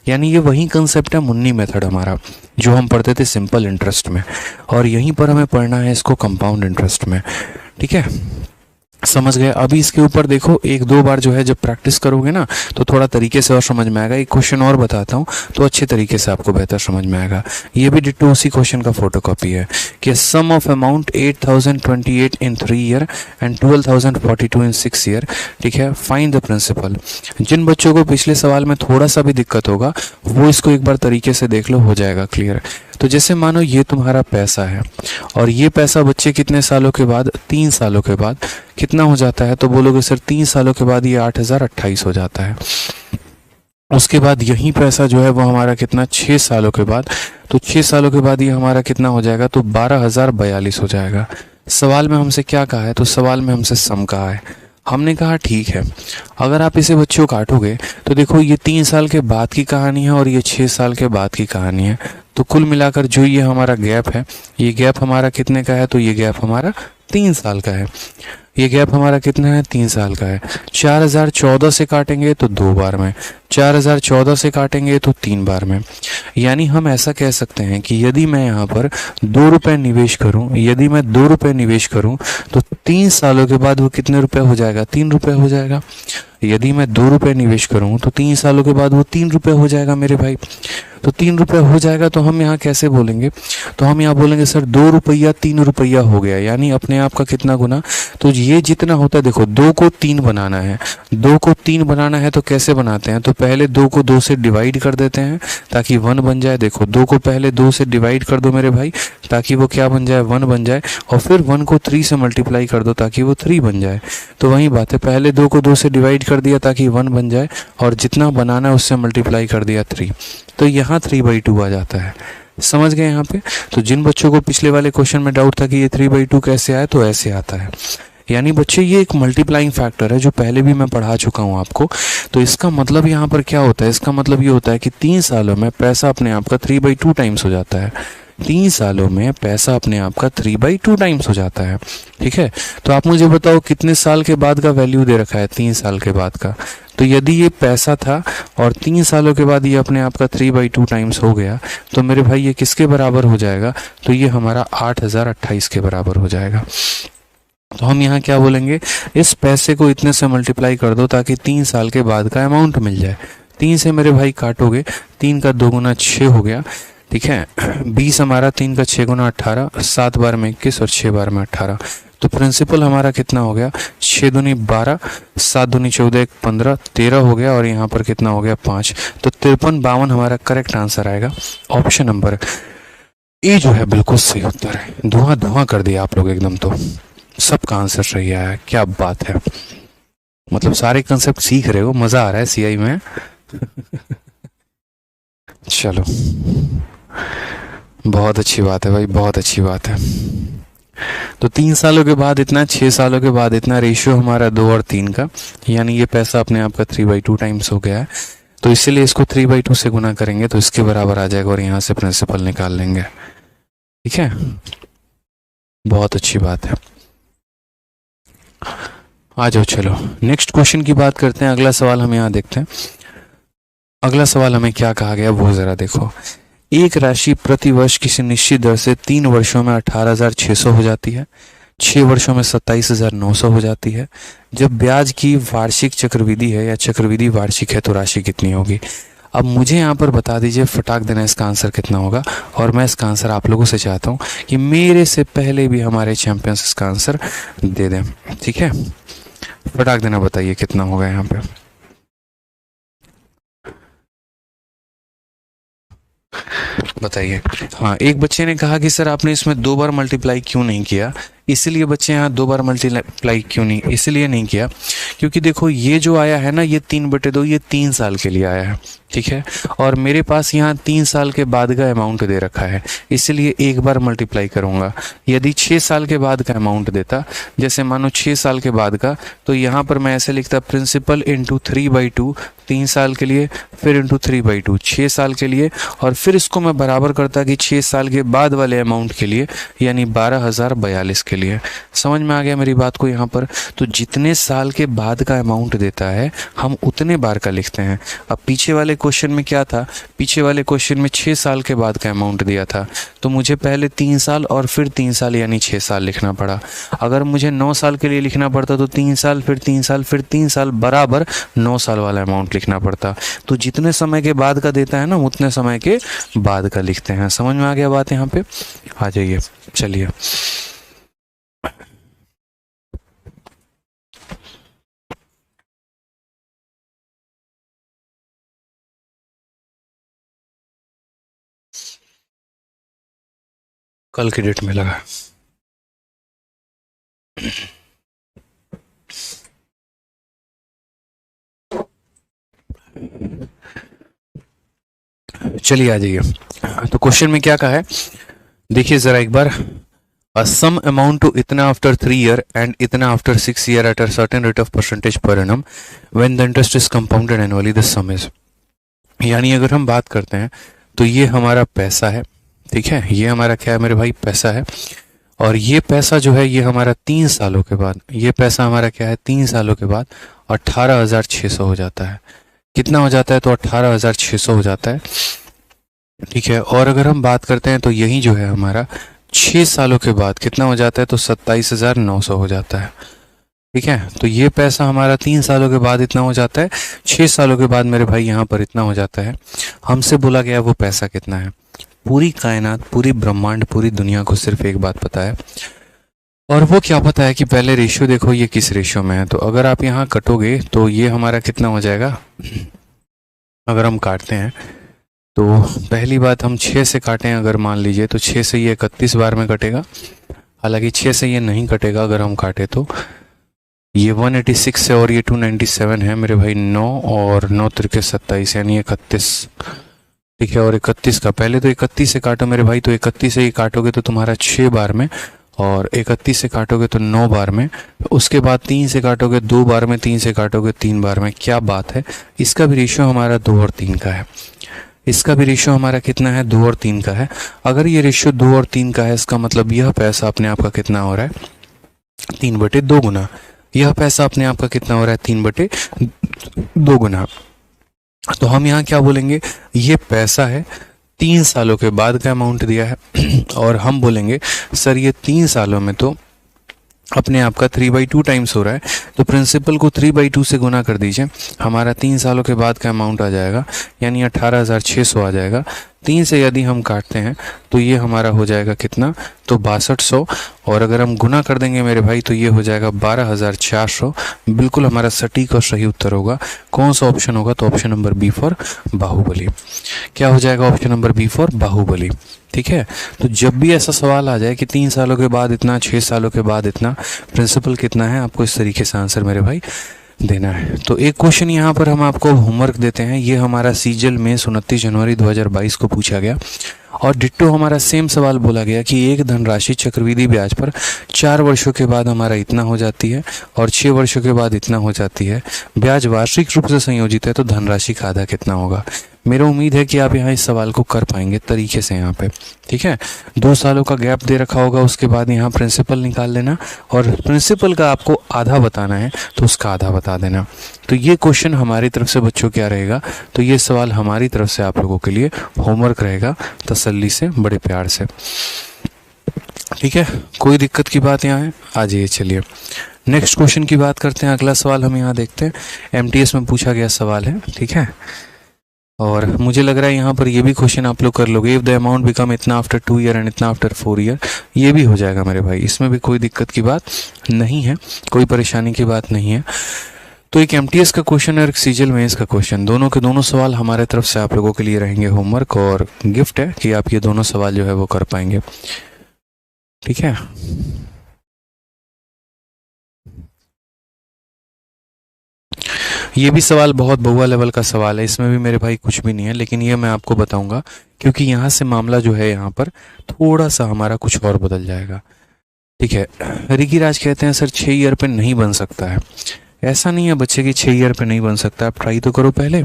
यानी ये वही कंसेप्ट है मुन्नी मेथड हमारा जो हम पढ़ते थे सिंपल इंटरेस्ट में, और यहीं पर हमें पढ़ना है इसको कंपाउंड इंटरेस्ट में। ठीक है, समझ गए। अभी इसके ऊपर देखो 1-2 बार जो है जब प्रैक्टिस करोगे ना तो थोड़ा तरीके से और समझ में आएगा। एक क्वेश्चन और बताता हूँ तो अच्छे तरीके से आपको बेहतर समझ में आएगा। ये भी डिट्टो उसी क्वेश्चन का फोटोकॉपी है कि sum of amount 8028 in 3 year and 12042 in 6 year. ठीक है, फाइंड द प्रिंसिपल। जिन बच्चों को पिछले सवाल में थोड़ा सा भी दिक्कत होगा वो इसको एक बार तरीके से देख लो, हो जाएगा क्लियर। तो जैसे मानो ये तुम्हारा पैसा है और ये पैसा बच्चे कितने सालों के बाद, 3 सालों के बाद कितना हो जाता है, तो बोलोगे सर 3 सालों के बाद ये 8028 हो जाता है। उसके बाद यही पैसा जो है वो हमारा कितना, 6 सालों के बाद, तो 6 सालों के बाद ये हमारा कितना हो जाएगा, तो 12042 हो जाएगा। सवाल में हमसे क्या कहा है, तो सवाल में हमसे सम कहा है। हमने कहा ठीक है, अगर आप इसे बच्चों काटोगे तो देखो ये 3 साल के बाद की कहानी है और ये 6 साल के बाद की कहानी है। तो कुल मिलाकर जो ये हमारा गैप है, ये गैप हमारा कितने का है, तो ये गैप हमारा 3 साल का है। ये गैप हमारा कितना है, 3 साल का है। 4014 से काटेंगे तो 2 बार में, 4014 से काटेंगे तो 3 बार में। यानी हम ऐसा कह सकते हैं कि यदि मैं यहाँ पर 2 रुपये निवेश करूँ, यदि मैं 2 रुपये निवेश करूँ तो 3 सालों के बाद वो कितने रुपए हो जाएगा, 3 रुपये हो जाएगा। यदि मैं 2 रुपये निवेश करूँ तो 3 सालों के बाद वो 3 रुपये हो जाएगा मेरे भाई। तो 3 रुपया हो जाएगा। तो हम यहाँ कैसे बोलेंगे, तो हम यहाँ बोलेंगे सर 2 रुपया 3 रुपया हो गया, यानी अपने आप का कितना गुना। तो ये जितना होता है, देखो 2 को 3 बनाना है, 2 को 3 बनाना है तो कैसे बनाते हैं, तो पहले 2 को 2 से डिवाइड कर देते हैं ताकि 1 बन जाए। देखो 2 को पहले 2 से डिवाइड कर दो मेरे भाई, ताकि वो क्या बन जाए, 1 बन जाए। और फिर 1 को 3 से मल्टीप्लाई कर दो ताकि वो 3 बन जाए। तो वही बात है, पहले 2 को 2 से डिवाइड कर दिया ताकि 1 बन जाए, और जितना बनाना है उससे मल्टीप्लाई कर दिया 3, तो यहाँ 3/2 आ जाता है। समझ गए यहाँ पे। तो जिन बच्चों को पिछले वाले क्वेश्चन में डाउट था कि ये 3/2 कैसे आए, तो ऐसे आता है। यानी बच्चे ये एक मल्टीप्लाइंग फैक्टर है जो पहले भी मैं पढ़ा चुका हूँ आपको। तो इसका मतलब यहाँ पर क्या होता है, इसका मतलब ये होता है कि 3 सालों में पैसा अपने आप का 3/2 टाइम्स हो जाता है। 3 सालों में पैसा अपने आप का 3/2 टाइम्स हो जाता है। ठीक है, तो आप मुझे बताओ कितने साल के बाद का वैल्यू दे रखा है, 3 साल के बाद का। तो यदि ये पैसा था और 3 सालों के बाद ये अपने आप का 3/2 टाइम्स हो गया, तो मेरे भाई ये किसके बराबर हो जाएगा, तो ये हमारा 8028 के बराबर हो जाएगा। तो हम यहाँ क्या बोलेंगे, इस पैसे को इतने से मल्टीप्लाई कर दो ताकि 3 साल के बाद का अमाउंट मिल जाए। 3 से मेरे भाई काटोगे, 3 का 2 गुना 6 हो गया। ठीक है, 20 हमारा 3 का 6 गुना 18, 7 बार में 21 और 6 बार में 18। तो प्रिंसिपल हमारा कितना हो गया, 6 दूनी 12, 7 दूनी 14, 1 15, 13 हो गया। और यहाँ पर कितना हो गया, 5। तो 53-52 हमारा करेक्ट आंसर आएगा। ऑप्शन नंबर ए जो है बिल्कुल सही उत्तर है। धुआं धुआं कर दिया आप लोग एकदम, तो सबका आंसर सही आया है। क्या बात है, मतलब सारे कंसेप्ट सीख रहे हो, मजा आ रहा है सीआई में। चलो बहुत अच्छी बात है भाई, बहुत अच्छी बात है। तो 3 सालों के बाद इतना, 6 सालों के बाद इतना, रेशियो हमारा 2 और 3 का, यानी ये पैसा अपने आप का 3/2 टाइम्स हो गया है। तो इसीलिए इसको 3/2 से गुना करेंगे तो इसके बराबर आ जाएगा, और यहाँ से प्रिंसिपल निकाल लेंगे। ठीक है, बहुत अच्छी बात है। आ जाओ, चलो नेक्स्ट क्वेश्चन की बात करते हैं। अगला सवाल हम यहाँ देखते हैं। अगला सवाल हमें क्या कहा गया वो जरा देखो। एक राशि प्रति वर्ष किसी निश्चित दर से 3 वर्षों में 18,600 हो जाती है, 6 वर्षों में 27,900 हो जाती है। जब ब्याज की वार्षिक चक्रवृद्धि है या चक्रवृद्धि वार्षिक है तो राशि कितनी होगी। अब मुझे यहाँ पर बता दीजिए फटाक देना इसका आंसर कितना होगा, और मैं इसका आंसर आप लोगों से चाहता हूँ कि मेरे से पहले भी हमारे चैंपियंस इसका आंसर दे दें। ठीक है, फटाक देना बताइए कितना होगा यहाँ पे। बताइए। हाँ, एक बच्चे ने कहा कि सर आपने इसमें 2 बार मल्टीप्लाई क्यों नहीं किया। इसलिए बच्चे यहाँ 2 बार मल्टीप्लाई क्यों नहीं, इसलिए नहीं किया क्योंकि देखो ये जो आया है ना, ये 3/2 ये 3 साल के लिए आया है। ठीक है, और मेरे पास यहाँ 3 साल के बाद का अमाउंट दे रखा है, इसलिए एक बार मल्टीप्लाई करूँगा। यदि 6 साल के बाद का अमाउंट देता, जैसे मानो 6 साल के बाद का, तो यहाँ पर मैं ऐसे लिखता प्रिंसिपल इंटू 3/2 3 साल के लिए, फिर इंटू 3/2 6 साल के लिए, और फिर इसको मैं बराबर करता कि 6 साल के बाद वाले अमाउंट के लिए, यानी 12,042 के लिए। समझ में आ गया मेरी बात को यहाँ पर। तो जितने साल के बाद का अमाउंट देता है हम उतने बार का लिखते हैं। अब पीछे वाले क्वेश्चन में क्या था, पीछे वाले क्वेश्चन में 6 साल के बाद का अमाउंट दिया था, तो मुझे पहले 3 साल और फिर 3 साल यानी 6 साल लिखना पड़ा। अगर मुझे 9 साल के लिए लिखना पड़ता तो 3 साल फिर 3 साल फिर 3 साल बराबर 9 साल वाला अमाउंट लिखना पड़ता। तो जितने समय के बाद का देता है ना, उतने समय के बाद का लिखते हैं। समझ में आ गया बात यहाँ पे। आ जाइए, चलिए कल की डेट में लगा। चलिए आ जाइए। तो क्वेश्चन में क्या कहा है देखिए जरा एक बार। सम अमाउंट टू इतना आफ्टर 3 ईयर एंड इतना after 6 year at a certain rate of percentage per annum when the interest is compounded annually the sum is. यानी अगर हम बात करते हैं तो ये हमारा पैसा है। ठीक है, ये हमारा क्या है मेरे भाई, पैसा है। और ये पैसा जो है ये हमारा 3 सालों के बाद, ये पैसा हमारा क्या है 3 सालों के बाद 18,600 हो जाता है। कितना हो जाता है, तो 18,600 हो जाता है। ठीक है, और अगर हम बात करते हैं तो यही जो है हमारा 6 सालों के बाद कितना हो जाता है, तो 27,900 हो जाता है। ठीक है, तो ये पैसा हमारा 3 सालों के बाद इतना हो जाता है, 6 सालों के बाद मेरे भाई यहाँ पर इतना हो जाता है। हमसे बोला गया वो पैसा कितना है। पूरी कायनात, पूरी ब्रह्मांड, पूरी दुनिया को सिर्फ एक बात पता है, और वो क्या पता है कि पहले रेशियो देखो ये किस रेशियो में है। तो अगर आप यहाँ कटोगे तो ये हमारा कितना हो जाएगा, अगर हम काटते हैं तो पहली बात हम 6 से काटें अगर मान लीजिए, तो 6 से ये 31 बार में कटेगा। हालांकि 6 से ये नहीं कटेगा अगर हम काटे तो। ये 186 है और ये 297 है मेरे भाई। 9 और 9 त्रिके 27 यानी 31। ठीक है, और 31 का पहले तो 31 से काटो मेरे भाई, तो 31 से ही काटोगे तो तुम्हारा 6 बार में, और 31 से काटोगे तो 9 बार में, उसके बाद 3 से काटोगे 2 बार में, 3 से काटोगे 3 बार में। क्या बात है। इसका भी रेशियो हमारा 2 और 3 का है। इसका भी रेशियो हमारा कितना है, 2 और 3 का है। अगर ये रेशियो 2 और 3 का है, इसका मतलब यह पैसा अपने आप का कितना हो रहा है, 3/2 गुना। यह पैसा अपने आप का कितना हो रहा है, 3/2 गुना। तो हम यहाँ क्या बोलेंगे, ये पैसा है 3 सालों के बाद का अमाउंट दिया है। और हम बोलेंगे सर ये 3 सालों में तो अपने आप का 3/2 टाइम्स हो रहा है, तो प्रिंसिपल को 3/2 से गुना कर दीजिए, हमारा 3 सालों के बाद का अमाउंट आ जाएगा, यानी 18,600 आ जाएगा। 3 से यदि हम काटते हैं तो ये हमारा हो जाएगा कितना, तो 6200, और अगर हम गुना कर देंगे मेरे भाई तो ये हो जाएगा 12,400। बिल्कुल हमारा सटीक और सही उत्तर होगा। कौन सा ऑप्शन होगा, तो option number B for Baahubali. क्या हो जाएगा, option number B for Baahubali. ठीक है, तो जब भी ऐसा सवाल आ जाए कि 3 सालों के बाद इतना, 6 सालों के बाद इतना, प्रिंसिपल कितना है, आपको इस तरीके से आंसर मेरे भाई देना है। तो एक क्वेश्चन यहाँ पर हम आपको होमवर्क देते हैं। ये हमारा सीजल में 29 जनवरी 2022 को पूछा गया, और डिट्टो हमारा सेम सवाल बोला गया कि एक धनराशि चक्रवृद्धि ब्याज पर 4 वर्षों के बाद हमारा इतना हो जाती है और 6 वर्षों के बाद इतना हो जाती है। ब्याज वार्षिक रूप से संयोजित है तो धनराशि का आधा कितना होगा। मेरा उम्मीद है कि आप यहाँ इस सवाल को कर पाएंगे तरीके से यहाँ पे। ठीक है, 2 सालों का गैप दे रखा होगा, उसके बाद यहाँ प्रिंसिपल निकाल लेना, और प्रिंसिपल का आपको आधा बताना है तो उसका आधा बता देना। तो ये क्वेश्चन हमारी तरफ से बच्चों क्या रहेगा, तो ये सवाल हमारी तरफ से आप लोगों के लिए होमवर्क रहेगा, तसल्ली से, बड़े प्यार से। ठीक है, कोई दिक्कत की बात यहाँ है, आ जाइए। चलिए नेक्स्ट क्वेश्चन की बात करते हैं। अगला सवाल हम यहाँ देखते हैं, एमटीएस में पूछा गया सवाल है। ठीक है, और मुझे लग रहा है यहाँ पर ये भी क्वेश्चन आप लोग कर लोगे। इफ द अमाउंट बिकम इतना आफ्टर 2 ईयर एंड इतना आफ्टर 4 ईयर, ये भी हो जाएगा मेरे भाई, इसमें भी कोई दिक्कत की बात नहीं है, कोई परेशानी की बात नहीं है। तो एक एमटीएस का क्वेश्चन और एक सीजल मेंस का क्वेश्चन, दोनों के दोनों सवाल हमारे तरफ से आप लोगों के लिए रहेंगे होमवर्क, और गिफ्ट है कि आप ये दोनों सवाल जो है वो कर पाएंगे। ठीक है, ये भी सवाल बहुत बहुआ लेवल का सवाल है, इसमें भी मेरे भाई कुछ भी नहीं है, लेकिन ये मैं आपको बताऊंगा क्योंकि यहाँ से मामला जो है यहाँ पर थोड़ा सा हमारा कुछ और बदल जाएगा। ठीक है, रिकी राज कहते हैं सर 6 ईयर पे नहीं बन सकता है। ऐसा नहीं है बच्चे कि 6 ईयर पे नहीं बन सकता, आप ट्राई तो करो पहले।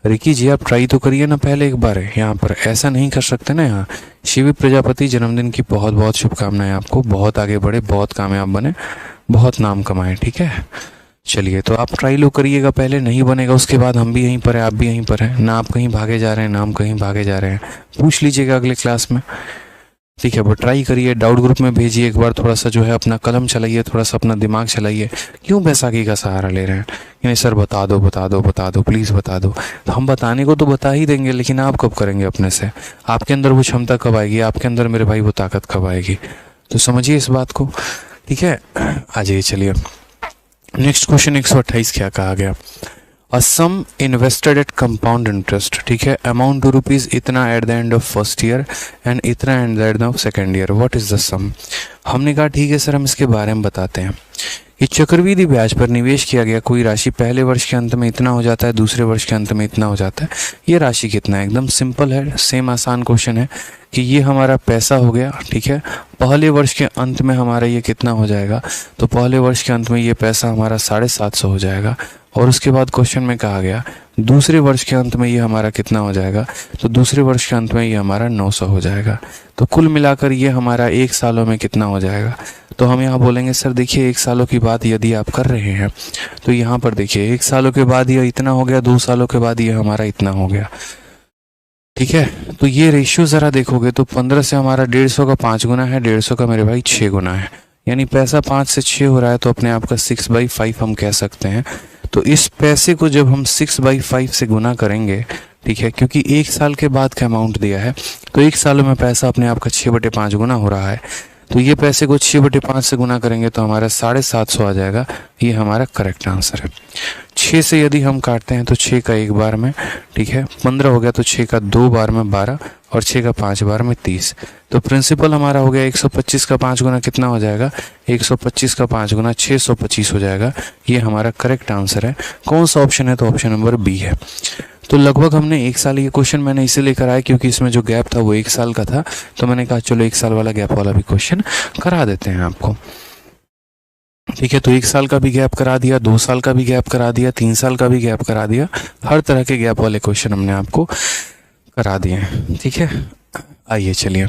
रिकी जी आप ट्राई तो करिए ना पहले एक बार। यहाँ पर ऐसा नहीं कर सकते ना। यहाँ शिवी प्रजापति जन्मदिन की बहुत बहुत शुभकामनाएं आपको, बहुत आगे बढ़े, बहुत कामयाब बने, बहुत नाम कमाएं। ठीक है, चलिए तो आप ट्राई लो करिएगा पहले, नहीं बनेगा उसके बाद हम भी यहीं पर है, आप भी यहीं पर है ना, आप कहीं भागे जा रहे हैं ना हम कहीं भागे जा रहे हैं, पूछ लीजिएगा अगले क्लास में। ठीक है, वो ट्राई करिए, डाउट ग्रुप में भेजिए एक बार, थोड़ा सा जो है अपना कलम चलाइए, थोड़ा सा अपना दिमाग चलाइए। क्यों बैसाखी का सहारा ले रहे हैं कि नहीं सर बता दो बता दो बता दो प्लीज़ बता दो। तो हम बताने को तो बता ही देंगे, लेकिन आप कब करेंगे अपने से, आपके अंदर वो क्षमता कब आएगी, आपके अंदर मेरे भाई वो ताकत कब आएगी। तो समझिए इस बात को। ठीक है, आ जाइए चलिए नेक्स्ट क्वेश्चन 128 क्या कहा गया, a sum invested at compound interest. ठीक है, अमाउंट टू रुपीज इतना at the end of first year and इतना at the end of second year, what is the sum. हमने कहा ठीक है सर हम इसके बारे में बताते हैं कि चक्रवृद्धि ब्याज पर निवेश किया गया कोई राशि पहले वर्ष के अंत में इतना हो जाता है, दूसरे वर्ष के अंत में इतना हो जाता है, ये राशि कितना है। एकदम सिंपल है, सेम आसान क्वेश्चन है कि ये हमारा पैसा हो गया। ठीक है, पहले वर्ष के अंत में हमारा ये कितना हो जाएगा, तो पहले वर्ष के अंत में ये पैसा हमारा 750 हो जाएगा। और उसके बाद क्वेश्चन में कहा गया दूसरे वर्ष के अंत में ये हमारा कितना हो जाएगा, तो दूसरे वर्ष के अंत में ये हमारा 900 हो जाएगा। तो कुल मिलाकर ये हमारा 1 सालों में कितना हो जाएगा। तो हम यहाँ बोलेंगे सर देखिए 1 सालों की बात यदि आप कर रहे हैं तो यहाँ पर देखिए 1 सालों के बाद ये इतना हो गया, 2 सालों के बाद ये हमारा इतना हो गया। ठीक है, तो ये रेशियो ज़रा देखोगे तो 15 से हमारा 150 का 5 गुना है, 150 का मेरे भाई 6 गुना है, यानी पैसा 5 से 6 हो रहा है तो अपने आप का 6/5 हम कह सकते हैं। तो इस पैसे को जब हम 6/5 से गुना करेंगे, ठीक है, क्योंकि 1 साल के बाद का अमाउंट दिया है तो 1 सालों में पैसा अपने आप का 6/5 गुना हो रहा है। तो ये पैसे को 6/5 से गुना करेंगे तो हमारा 750 आ जाएगा। ये हमारा करेक्ट आंसर है। 6 से यदि हम काटते हैं तो 6 का 1 बार में, ठीक है, 15 हो गया, तो 6 का 2 बार में 12 और 6 का 5 बार में 30। तो प्रिंसिपल हमारा हो गया 125 का 5 गुना कितना हो जाएगा, 125 का 5 गुना 625 हो जाएगा। ये हमारा करेक्ट आंसर है। कौन सा ऑप्शन है, तो ऑप्शन नंबर बी है। तो लगभग हमने 1 साल, ये क्वेश्चन मैंने इसीलिए कराया क्योंकि इसमें जो गैप था वो 1 साल का था, तो मैंने कहा चलो 1 साल वाला गैप वाला भी क्वेश्चन करा देते हैं आपको, ठीक है। तो 1 साल का भी गैप करा दिया, 2 साल का भी गैप करा दिया, 3 साल का भी गैप करा दिया, हर तरह के गैप वाले क्वेश्चन हमने आपको करा दिए हैं, ठीक है। आइए चलिए,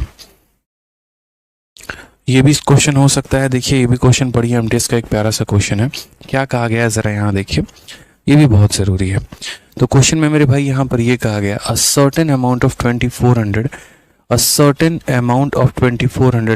ये भी क्वेश्चन हो सकता है। देखिए ये भी क्वेश्चन पढ़िए, एमटीएस का एक प्यारा सा क्वेश्चन है। क्या कहा गया है जरा यहाँ देखिए, ये भी बहुत ज़रूरी है। तो क्वेश्चन में मेरे भाई यहाँ पर ये कहा गया, a certain amount of 2400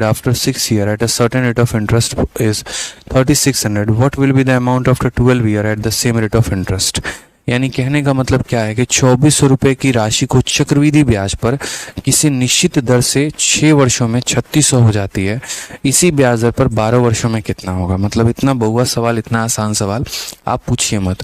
after 6 years at a certain rate of interest is 3600. What will be the amount after 12 years at the same rate of interest? यानी कहने का मतलब क्या है कि 2400 रुपये की राशि को चक्रवृद्धि ब्याज पर किसी निश्चित दर से 6 वर्षों में 3600 हो जाती है। इसी ब्याज दर पर 12 वर्षों में कितना होगा। मतलब इतना बहुआ सवाल, इतना आसान सवाल आप पूछिए मत,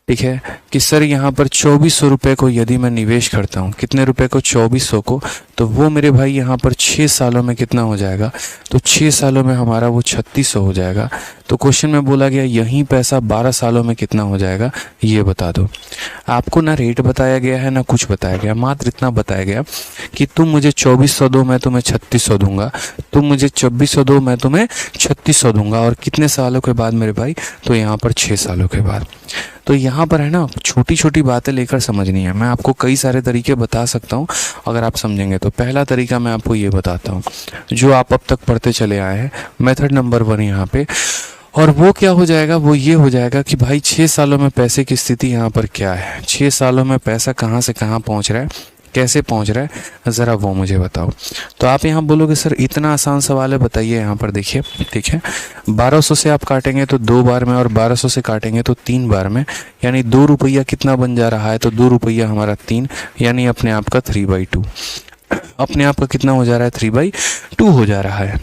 ठीक है। कि सर यहाँ पर 2400 रुपये को यदि मैं निवेश करता हूँ, कितने रुपए को, 2400 को, तो वो मेरे भाई यहाँ पर 6 सालों में कितना हो जाएगा, तो 6 सालों में हमारा वो 3600 हो जाएगा। तो क्वेश्चन में बोला गया यही पैसा 12 सालों में कितना हो जाएगा, ये बता दो। आपको ना रेट बताया गया है ना कुछ बताया गया, मात्र इतना बताया गया कि तुम मुझे 2400 दो, मैं तुम्हें 3600 दूंगा, तुम मुझे 2400 दो, मैं तुम्हें 3600 दूंगा। और कितने सालों के बाद मेरे भाई, तो यहाँ पर 6 सालों के बाद। तो यहाँ पर है ना, छोटी छोटी बातें लेकर समझनी है। मैं आपको कई सारे तरीके बता सकता हूँ अगर आप समझेंगे तो। पहला तरीका मैं आपको ये बताता हूँ जो आप अब तक पढ़ते चले आए हैं, मेथड नंबर 1 यहाँ पे। और वो क्या हो जाएगा, वो ये हो जाएगा कि भाई 6 सालों में पैसे की स्थिति यहाँ पर क्या है, 6 सालों में पैसा कहाँ से कहाँ पहुँच रहा है, कैसे पहुँच रहा है, ज़रा वो मुझे बताओ। तो आप यहाँ बोलोगे सर इतना आसान सवाल है, बताइए। यहाँ पर देखिए, ठीक है, 1200 से आप काटेंगे तो 2 बार में और 1200 से काटेंगे तो 3 बार में, यानी 2 रुपया कितना बन जा रहा है, तो 2 रुपया हमारा 3, यानी अपने आप का 3/2, अपने आप का कितना हो जा रहा है, 3/2 हो जा रहा है।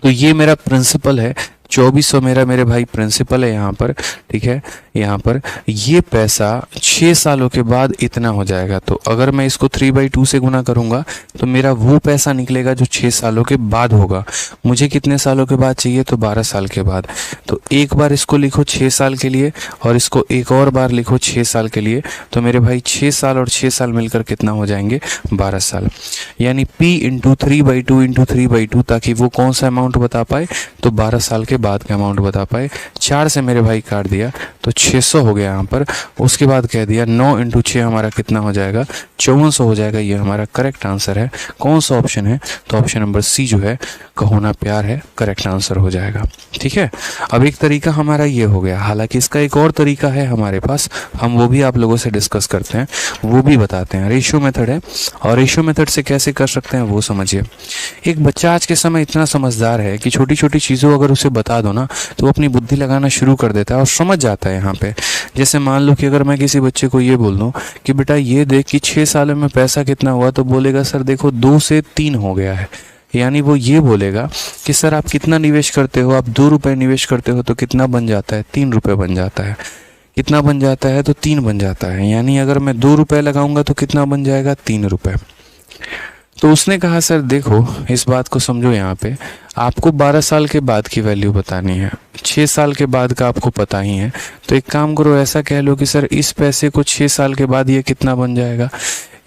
तो ये मेरा प्रिंसिपल है, 2400 मेरे भाई प्रिंसिपल है यहाँ पर, ठीक है। यहाँ पर ये पैसा 6 सालों के बाद इतना हो जाएगा। तो अगर मैं इसको 3/2 से गुना करूँगा तो मेरा वो पैसा निकलेगा जो 6 सालों के बाद होगा। मुझे कितने सालों के बाद चाहिए, तो 12 साल के बाद। तो एक बार इसको लिखो 6 साल के लिए और इसको एक और बार लिखो 6 साल के लिए। तो मेरे भाई 6 साल और 6 साल मिलकर कितना हो जाएंगे, 12 साल। यानी P × 3/2 × 3/2, ताकि वो कौन सा अमाउंट बता पाए, तो 12 साल के बाद का अमाउंट बता पाए। 4 से मेरे भाई काट दिया तो 600 हो गया यहाँ पर। उसके बाद कह दिया 9 × 6 हमारा कितना हो जाएगा, 5400 हो जाएगा। ये हमारा करेक्ट आंसर है। कौन सा ऑप्शन है, तो ऑप्शन नंबर सी जो है, कहो ना प्यार है, करेक्ट आंसर हो जाएगा, ठीक है। अब एक तरीका हमारा ये हो गया, हालांकि इसका एक और तरीका है हमारे पास, हम वो भी आप लोगों से डिस्कस करते हैं, वो भी बताते हैं। रेशियो मेथड है, और रेशियो मेथड से कैसे कर सकते हैं वो समझिए। एक बच्चा आज के समय इतना समझदार है कि छोटी छोटी चीज़ों अगर उसे बता दो ना तो वो अपनी बुद्धि लगाना शुरू कर देता है और समझ जाता है यहाँ पे। जैसे मान लो कि अगर मैं किसी बच्चे को ये बोल दूँ कि बेटा ये देख कि 6 सालों में पैसा कितना हुआ, तो बोलेगा सर देखो 2 से 3 हो गया है। यानी वो ये बोलेगा कि सर आप कितना निवेश करते हो, आप 2 रुपये निवेश करते हो तो कितना बन जाता है, 3 रुपये बन जाता है। कितना बन जाता है, तो 3 बन जाता है। यानी अगर मैं 2 रुपये लगाऊंगा तो कितना बन जाएगा, 3 रुपये। तो उसने कहा सर देखो इस बात को समझो, यहाँ पे आपको 12 साल के बाद की वैल्यू बतानी है, 6 साल के बाद का आपको पता ही है। तो एक काम करो, ऐसा कह लो कि सर इस पैसे को 6 साल के बाद ये कितना बन जाएगा।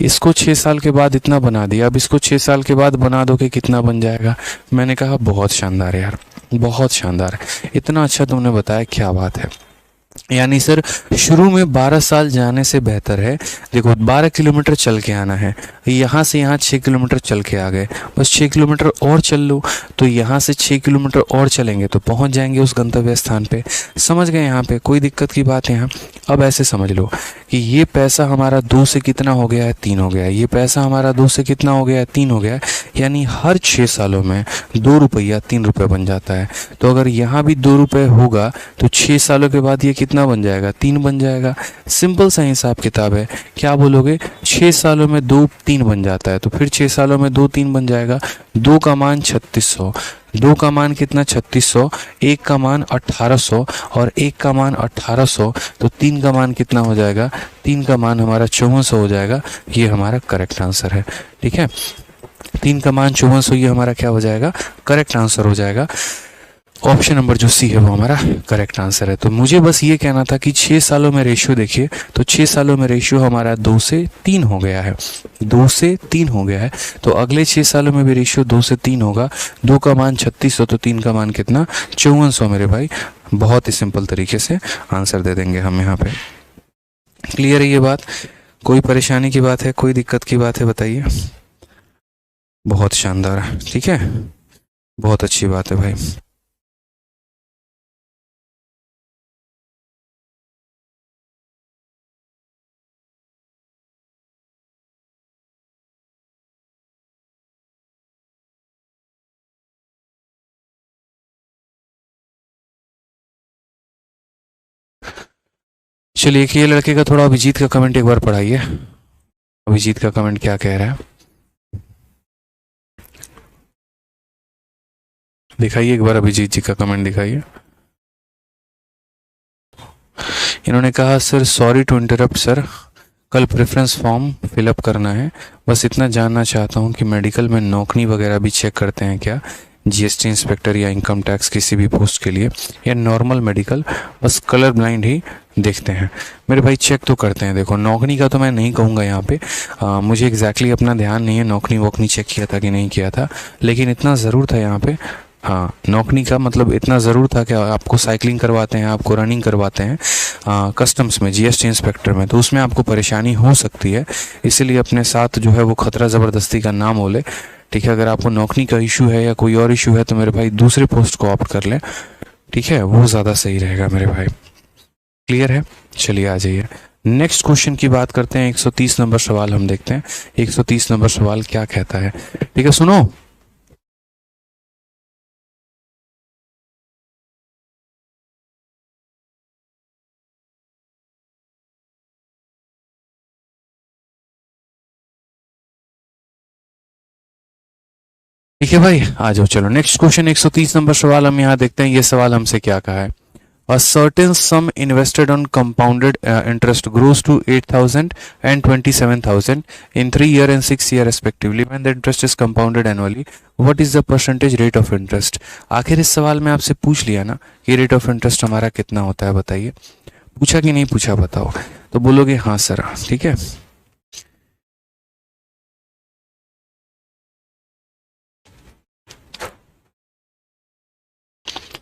इसको 6 साल के बाद इतना बना दिया, अब इसको 6 साल के बाद बना दो कि कितना बन जाएगा। मैंने कहा बहुत शानदार यार, बहुत शानदार, इतना अच्छा तुमने बताया, क्या बात है। यानी सर शुरू में 12 साल जाने से बेहतर है, देखो 12 किलोमीटर चल के आना है, यहाँ से यहाँ 6 किलोमीटर चल के आ गए, बस 6 किलोमीटर और चल लो, तो यहाँ से 6 किलोमीटर और चलेंगे तो पहुँच जाएंगे उस गंतव्य स्थान पे। समझ गए यहाँ पे, कोई दिक्कत की बात है यहाँ। अब ऐसे समझ लो कि ये पैसा हमारा 2 से कितना हो गया है, 3 हो गया है, ये पैसा हमारा 2 से कितना हो गया है, 3 हो गया है, यानी हर 6 सालों में 2 रुपया 3 रुपये बन जाता है। तो अगर यहाँ भी 2 रुपये होगा तो 6 सालों के बाद ये कितना बन जाएगा, 3 बन जाएगा। सिंपल सा हिसाब किताब है, क्या बोलोगे, 6 सालों में 2 3 बन जाता है, तो फिर 6 सालों में 2 3 बन जाएगा। 2 का मान 3600, 2 का मान कितना 3600, 1 का मान 1800 और 1 का मान 1800, तो 3 का मान कितना हो जाएगा, 3 का मान हमारा 5400 हो जाएगा। ये हमारा करेक्ट आंसर है, ठीक है। 3 का मान 5400, ये हमारा क्या हो जाएगा, करेक्ट आंसर हो जाएगा। ऑप्शन नंबर जो सी है वो हमारा करेक्ट आंसर है। तो मुझे बस ये कहना था कि 6 सालों में रेशियो देखिए, तो 6 सालों में रेशियो हमारा 2 से 3 हो गया है, 2 से 3 हो गया है, तो अगले 6 सालों में भी रेशियो 2 से 3 होगा। 2 का मान 3600, तो 3 का मान कितना 5400 मेरे भाई। बहुत ही सिंपल तरीके से आंसर दे देंगे हम यहाँ पे। क्लियर है ये बात, कोई परेशानी की बात है, कोई दिक्कत की बात है बताइए। बहुत शानदार, ठीक है, बहुत अच्छी बात है भाई। चलिए एक ये लड़के का थोड़ा अभिजीत का कमेंट एक बार पढ़ाइए। अभिजीत का कमेंट क्या कह रहा है, दिखाइए एक बार, अभिजीत जी का कमेंट दिखाइए। इन्होंने कहा sir sorry to interrupt sir, कल प्रेफरेंस फॉर्म फिलअप करना है, बस इतना जानना चाहता हूँ कि मेडिकल में नौकरी वगैरह भी चेक करते हैं क्या, जीएसटी इंस्पेक्टर या इनकम टैक्स किसी भी पोस्ट के लिए, या नॉर्मल मेडिकल बस कलर ब्लाइंड ही देखते हैं। मेरे भाई चेक तो करते हैं, देखो नौकरी का तो मैं नहीं कहूँगा यहाँ पे, मुझे एग्जैक्टली अपना ध्यान नहीं है नौकरी वोकरी चेक किया था कि नहीं किया था, लेकिन इतना ज़रूर था यहाँ पे, हाँ नौकरी का मतलब इतना ज़रूर था कि आपको साइकिलिंग करवाते हैं, आपको रनिंग करवाते हैं कस्टम्स में, जीएसटी इंस्पेक्टर में, तो उसमें आपको परेशानी हो सकती है, इसीलिए अपने साथ जो है वो खतरा ज़बरदस्ती का नाम हो ले, ठीक है। अगर आपको नौकरी का इशू है या कोई और इशू है तो मेरे भाई दूसरे पोस्ट को ऑप्ट कर लें, ठीक है, वो ज़्यादा सही रहेगा मेरे भाई। क्लियर है, चलिए आ जाइए नेक्स्ट क्वेश्चन की बात करते हैं। 130 नंबर सवाल हम देखते हैं, 130 नंबर सवाल क्या कहता है, ठीक है सुनो। ठीक है भाई आ जाओ, चलो नेक्स्ट क्वेश्चन 130 नंबर सवाल हम यहाँ देखते हैं। ये सवाल हमसे क्या कहा है, A certain sum invested on compounded interest grows to 8,000 and 27,000 in 3 year and 6 year respectively when the interest is compounded annually. What is the percentage rate of interest? आखिर इस सवाल में आपसे पूछ लिया ना कि रेट ऑफ इंटरेस्ट हमारा कितना होता है, बताइए। पूछा कि नहीं पूछा बताओ, तो बोलोगे हाँ सर, ठीक है।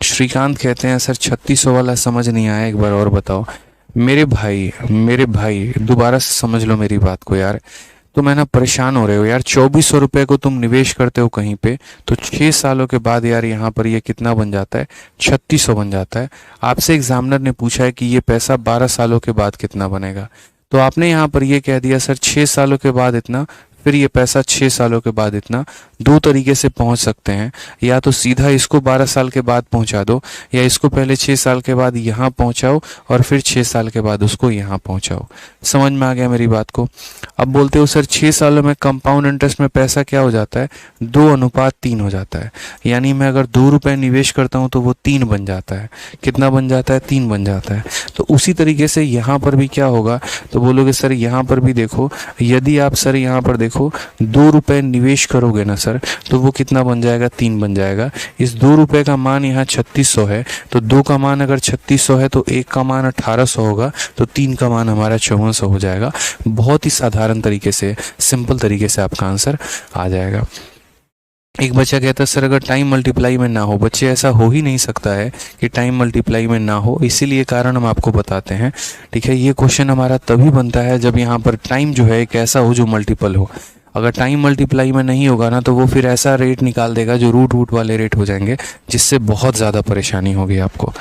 श्रीकांत कहते हैं सर 3600 वाला समझ नहीं आया, एक बार और बताओ। मेरे भाई दोबारा से समझ लो मेरी बात को यार, तुम है ना परेशान हो रहे हो यार। 2400 रुपये को तुम निवेश करते हो कहीं पे, तो 6 सालों के बाद यार यहाँ पर ये कितना बन जाता है, 3600 बन जाता है। आपसे एग्जामिनर ने पूछा है कि ये पैसा 12 सालों के बाद कितना बनेगा, तो आपने यहाँ पर ये कह दिया सर 6 सालों के बाद इतना, फिर ये पैसा 6 सालों के बाद इतना। दो तरीके से पहुंच सकते हैं, या तो सीधा इसको 12 साल के बाद पहुंचा दो, या इसको पहले 6 साल के बाद यहाँ पहुंचाओ और फिर 6 साल के बाद उसको यहाँ पहुंचाओ। समझ में आ गया मेरी बात को। अब बोलते हो सर 6 सालों में कंपाउंड इंटरेस्ट में पैसा क्या हो जाता है, 2:3 हो जाता है, यानी मैं अगर 2 रुपये निवेश करता हूँ तो वो 3 बन जाता है। कितना बन जाता है, 3 बन जाता है। तो उसी तरीके से यहाँ पर भी क्या होगा, तो बोलोगे सर यहाँ पर भी देखो, यदि आप सर यहाँ पर देखो 2 रुपये निवेश करोगे ना सर, तो वो कितना बन जाएगा, 3 बन जाएगा। इस 2 रुपये का मान यहाँ 3600 है, तो 2 का मान अगर 3600 है तो 1 का मान 1800 होगा, तो 3 का मान हमारा 5400 हो जाएगा। बहुत ही साधारण तरीके से, सिंपल तरीके से आपका आंसर आ जाएगा। एक बच्चा कहता है सर अगर टाइम मल्टीप्लाई में ना हो, बच्चे ऐसा हो ही नहीं सकता है कि टाइम मल्टीप्लाई में ना हो, इसीलिए कारण हम आपको बताते हैं। ठीक है, ये क्वेश्चन हमारा तभी बनता है जब यहाँ पर टाइम जो है एक ऐसा हो जो मल्टीपल हो। अगर टाइम मल्टीप्लाई में नहीं होगा ना तो वो फिर ऐसा रेट निकाल देगा जो रूट वूट वाले रेट हो जाएंगे, जिससे बहुत ज़्यादा परेशानी होगी आपको।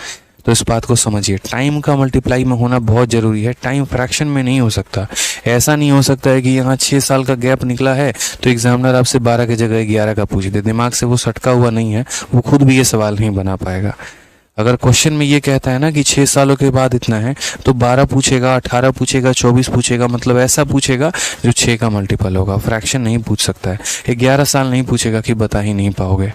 तो इस बात को समझिए, टाइम का मल्टीप्लाई में होना बहुत ज़रूरी है, टाइम फ्रैक्शन में नहीं हो सकता। ऐसा नहीं हो सकता है कि यहाँ 6 साल का गैप निकला है तो एग्जामिनर आपसे 12 की जगह 11 का पूछ दे, दिमाग से वो सटका हुआ नहीं है, वो खुद भी ये सवाल नहीं बना पाएगा। अगर क्वेश्चन में ये कहता है ना कि 6 सालों के बाद इतना है, तो 12 पूछेगा, 18 पूछेगा, 24 पूछेगा, मतलब ऐसा पूछेगा जो 6 का मल्टीपल होगा। फ्रैक्शन नहीं पूछ सकता है। 11 साल नहीं पूछेगा कि बता ही नहीं पाओगे।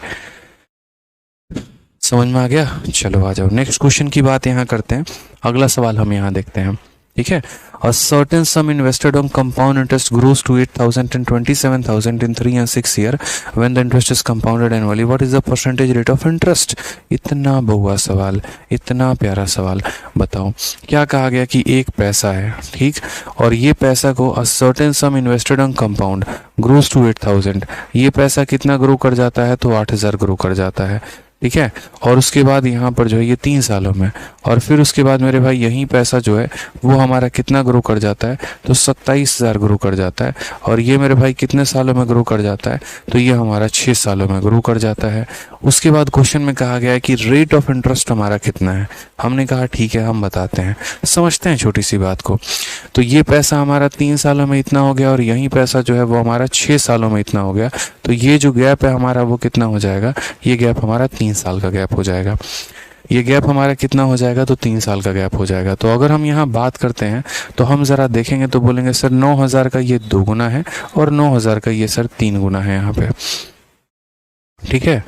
समझ में आ गया? चलो आ जाओ, नेक्स्ट क्वेश्चन की बात यहाँ करते हैं। अगला सवाल हम यहाँ देखते हैं। ठीक है, a certain sum invested on compound interest grows to 8,000 and 27,000 in 3 and 6 year when the interest is compounded annually. What is the percentage rate of interest? इतना बहुआ सवाल, इतना प्यारा सवाल। बताओ क्या कहा गया कि एक पैसा है, ठीक, और ये पैसा को a certain sum invested on compound grows to 8,000, ये पैसा कितना ग्रो कर जाता है? तो 8,000 ग्रो कर जाता है। ठीक है, और उसके बाद यहाँ पर जो है ये 3 सालों में, और फिर उसके बाद मेरे भाई यही पैसा जो है वो हमारा कितना ग्रो कर जाता है? तो 27,000 ग्रो कर जाता है। और ये मेरे भाई कितने सालों में ग्रो कर जाता है? तो ये हमारा 6 सालों में ग्रो कर जाता है। उसके बाद क्वेश्चन में कहा गया है कि रेट ऑफ इंटरेस्ट हमारा कितना है। हमने कहा ठीक है हम बताते हैं, समझते हैं छोटी सी बात को। तो ये पैसा हमारा 3 सालों में इतना हो गया और यही पैसा जो है वो हमारा 6 सालों में इतना हो गया। तो ये जो गैप है हमारा वो कितना हो जाएगा? ये गैप हमारा 3 साल का गैप हो जाएगा। ये गैप हमारा कितना हो जाएगा? तो 3 साल का गैप हो जाएगा। तो अगर हम यहाँ बात करते हैं तो हम ज़रा देखेंगे तो बोलेंगे सर 9,000 का ये 2 गुना है और 9,000 का ये सर 3 गुना है यहाँ पे। ठीक है,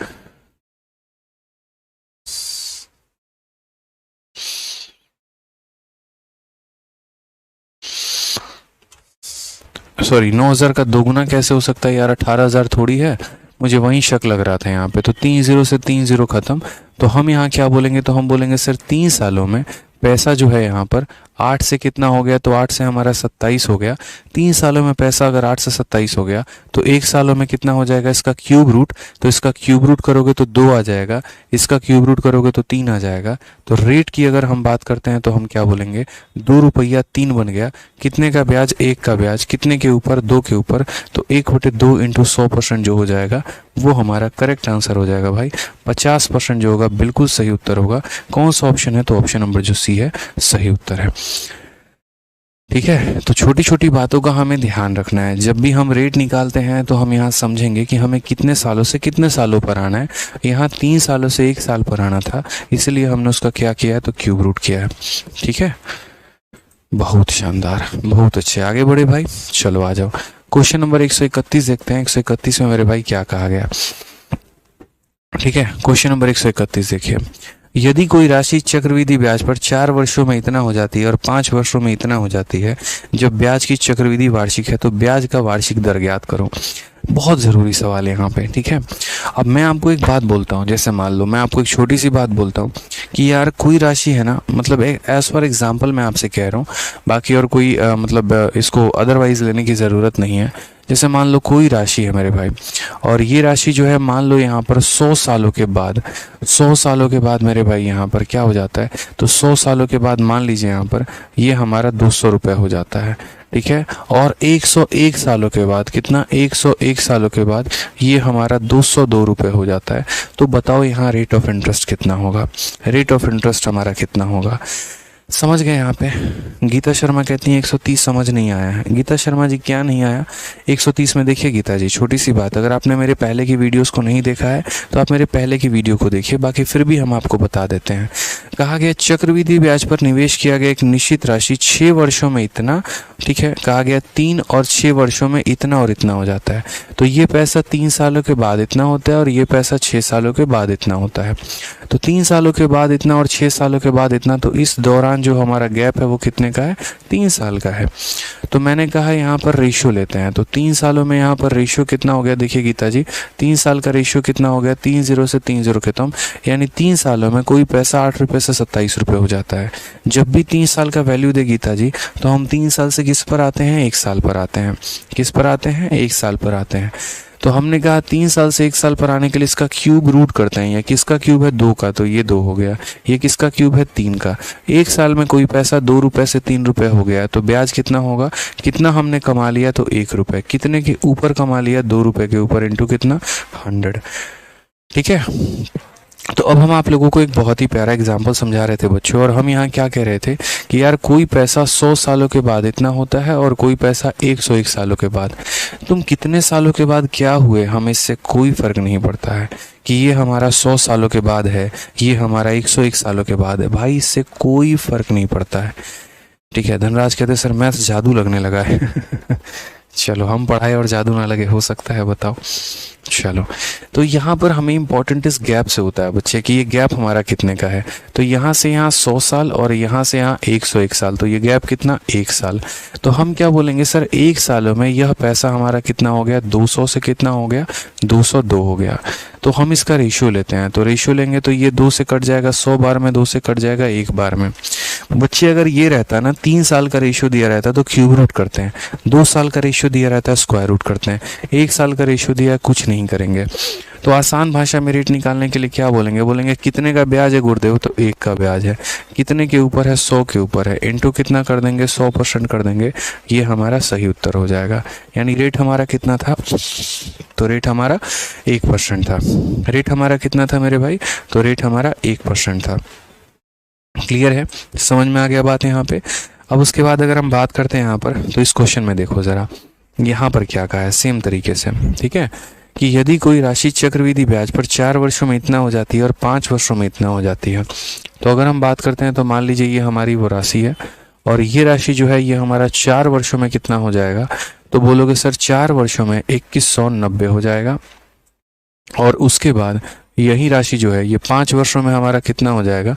सॉरी 9,000 का 2 गुना कैसे हो सकता है यार? 18,000 थोड़ी है, मुझे वहीं शक लग रहा था यहाँ पे। तो 3 0 से 3 0 खत्म। तो हम यहाँ क्या बोलेंगे? तो हम बोलेंगे सर 3 सालों में पैसा जो है यहाँ पर 8 से कितना हो गया? तो 8 से हमारा 27 हो गया। 3 सालों में पैसा अगर 8 से 27 हो गया तो 1 सालों में कितना हो जाएगा? इसका क्यूब रूट, तो इसका क्यूब रूट करोगे तो 2 आ जाएगा, इसका क्यूब रूट करोगे तो 3 आ जाएगा। तो रेट की अगर हम बात करते हैं तो हम क्या बोलेंगे? 2 रुपया 3 बन गया। कितने का ब्याज? 1 का ब्याज। कितने के ऊपर? 2 के ऊपर। तो 1/2 इंटू 100% जो हो जाएगा वो हमारा करेक्ट आंसर हो जाएगा भाई। 50% जो होगा बिल्कुल सही उत्तर होगा। कौन सा ऑप्शन है? तो ऑप्शन नंबर जो सी है सही उत्तर है। ठीक है, तो छोटी छोटी बातों का हमें ध्यान रखना है। जब भी हम रेट निकालते हैं तो हम यहाँ समझेंगे कि हमें कितने सालों से कितने सालों पर आना है। यहाँ 3 सालों से 1 साल पर आना था, इसलिए हमने उसका क्या किया है? तो क्यूब रूट किया है। ठीक है, बहुत शानदार, बहुत अच्छे। आगे बढ़े भाई, चलो आ जाओ क्वेश्चन नंबर 131 देखते हैं। 131 में मेरे भाई क्या कहा गया? ठीक है, क्वेश्चन नंबर 131 देखिए। यदि कोई राशि चक्रवृद्धि ब्याज पर 4 वर्षों में इतना हो जाती है और 5 वर्षों में इतना हो जाती है, जब ब्याज की चक्रवृद्धि वार्षिक है तो ब्याज का वार्षिक दर ज्ञात करो। बहुत ज़रूरी सवाल है यहाँ पे। ठीक है, अब मैं आपको एक बात बोलता हूँ, जैसे मान लो मैं आपको एक छोटी सी बात बोलता हूँ कि यार कोई राशि है ना, मतलब एक एज फॉर एग्जाम्पल मैं आपसे कह रहा हूँ, बाकी और कोई इसको अदरवाइज लेने की ज़रूरत नहीं है। जैसे मान लो कोई राशि है मेरे भाई, और ये राशि जो है मान लो यहाँ पर 100 सालों के बाद मेरे भाई यहाँ पर क्या हो जाता है? तो 100 सालों के बाद मान लीजिए यहाँ पर ये हमारा 200 रुपये हो जाता है। ठीक है, और 101 सालों के बाद कितना? 101 सालों के बाद ये हमारा 202 रुपये हो जाता है। तो बताओ यहाँ रेट ऑफ इंटरेस्ट कितना होगा? रेट ऑफ इंटरेस्ट हमारा कितना होगा? समझ गए? यहाँ पे गीता शर्मा कहती हैं 130 समझ नहीं आया है। गीता शर्मा जी क्या नहीं आया? 130 में देखिए गीता जी, छोटी सी बात, अगर आपने मेरे पहले की वीडियोस को नहीं देखा है तो आप मेरे पहले की वीडियो को देखिए, बाकी फिर भी हम आपको बता देते हैं। कहा गया चक्रवृद्धि ब्याज पर निवेश किया गया एक निश्चित राशि 6 वर्षों में इतना, ठीक है, कहा गया 3 और 6 वर्षों में इतना और इतना हो जाता है। तो ये पैसा 3 सालों के बाद इतना होता है और ये पैसा 6 सालों के बाद इतना होता है। तो 3 सालों के बाद इतना और 6 सालों के बाद इतना, तो इस दौरान जो हमारा गैप है वो कितने का है? 3 साल का है। तो मैंने कहा यहाँ पर रेशियो लेते हैं, तो 3 सालों में यहाँ पर रेशियो कितना हो गया? देखिए गीता जी, 3 साल का रेशियो कितना हो गया? 3 0 से 3 0 खत्म, यानी 3 सालों में कोई पैसा 8 रुपये से 27 रुपये हो जाता है। जब भी 3 साल का वैल्यू दे गीता जी तो हम 3 साल से किस पर आते हैं? 1 साल पर आते हैं। किस पर आते हैं? 1 साल पर आते हैं। तो हमने कहा 3 साल से 1 साल पर आने के लिए इसका क्यूब रूट करते हैं। या किसका क्यूब है 2 का, तो ये 2 हो गया। ये किसका क्यूब है 3 का। 1 साल में कोई पैसा 2 रुपए से 3 रुपए हो गया, तो ब्याज कितना होगा, कितना हमने कमा लिया, तो 1 रुपए। कितने के ऊपर कमा लिया, 2 रुपए के ऊपर, इंटू कितना 100। ठीक है, तो अब हम आप लोगों को एक बहुत ही प्यारा एग्जाम्पल समझा रहे थे बच्चों, और हम यहाँ क्या कह रहे थे कि यार कोई पैसा 100 सालों के बाद इतना होता है और कोई पैसा 101 सालों के बाद। तुम कितने सालों के बाद क्या हुए हमें इससे कोई फर्क नहीं पड़ता है कि ये हमारा 100 सालों के बाद है, ये हमारा 101 सालों के बाद है, भाई इससे कोई फर्क नहीं पड़ता है। ठीक है, धनराज कहते सर मैथ्स जादू लगने लगा है चलो हम पढ़ाए और जादू ना लगे, हो सकता है, बताओ। चलो, तो यहाँ पर हमें इम्पोर्टेंट इस गैप से होता है बच्चे कि ये गैप हमारा कितने का है। तो यहाँ से यहाँ 100 साल और यहाँ से यहाँ 101 साल, तो ये गैप कितना 1 साल। तो हम क्या बोलेंगे सर 1 सालों में यह पैसा हमारा कितना हो गया, 200 से कितना हो गया, 202 हो गया। तो हम इसका रेशियो लेते हैं, तो रेशियो लेंगे तो ये 2 से कट जाएगा, 100 बार में 2 से कट जाएगा 1 बार में। बच्चे अगर ये रहता ना 3 साल का रेशियो दिया रहता तो क्यूब रूट करते हैं, 2 साल का रेशियो दिया रहता है स्क्वायर रूट करते हैं, 1 साल का रेशियो दिया है कुछ नहीं करेंगे। तो आसान भाषा में रेट निकालने के लिए क्या बोलेंगे, बोलेंगे कितने का ब्याज है गुरुदेव, तो 1 का ब्याज है। कितने के ऊपर है, 100 के ऊपर है, इंटू कितना कर देंगे, 100% कर देंगे, ये हमारा सही उत्तर हो जाएगा। यानी रेट हमारा कितना था, तो रेट हमारा 1% था। रेट हमारा कितना था मेरे भाई, तो रेट हमारा 1% था। क्लियर है, समझ में आ गया बात यहाँ पे। अब उसके बाद अगर हम बात करते हैं यहाँ पर, तो इस क्वेश्चन में देखो जरा, यहाँ पर क्या कहा है सेम तरीके से, ठीक है, कि यदि कोई राशि चक्रवृद्धि ब्याज पर 4 वर्षों में इतना हो जाती है और 5 वर्षों में इतना हो जाती है। तो अगर हम बात करते हैं तो मान लीजिए ये हमारी वो राशि है और ये राशि जो है ये हमारा 4 वर्षों में कितना हो जाएगा, तो बोलोगे सर 4 वर्षों में 2190 हो जाएगा। और उसके बाद यही राशि जो है ये 5 वर्षों में हमारा कितना हो जाएगा,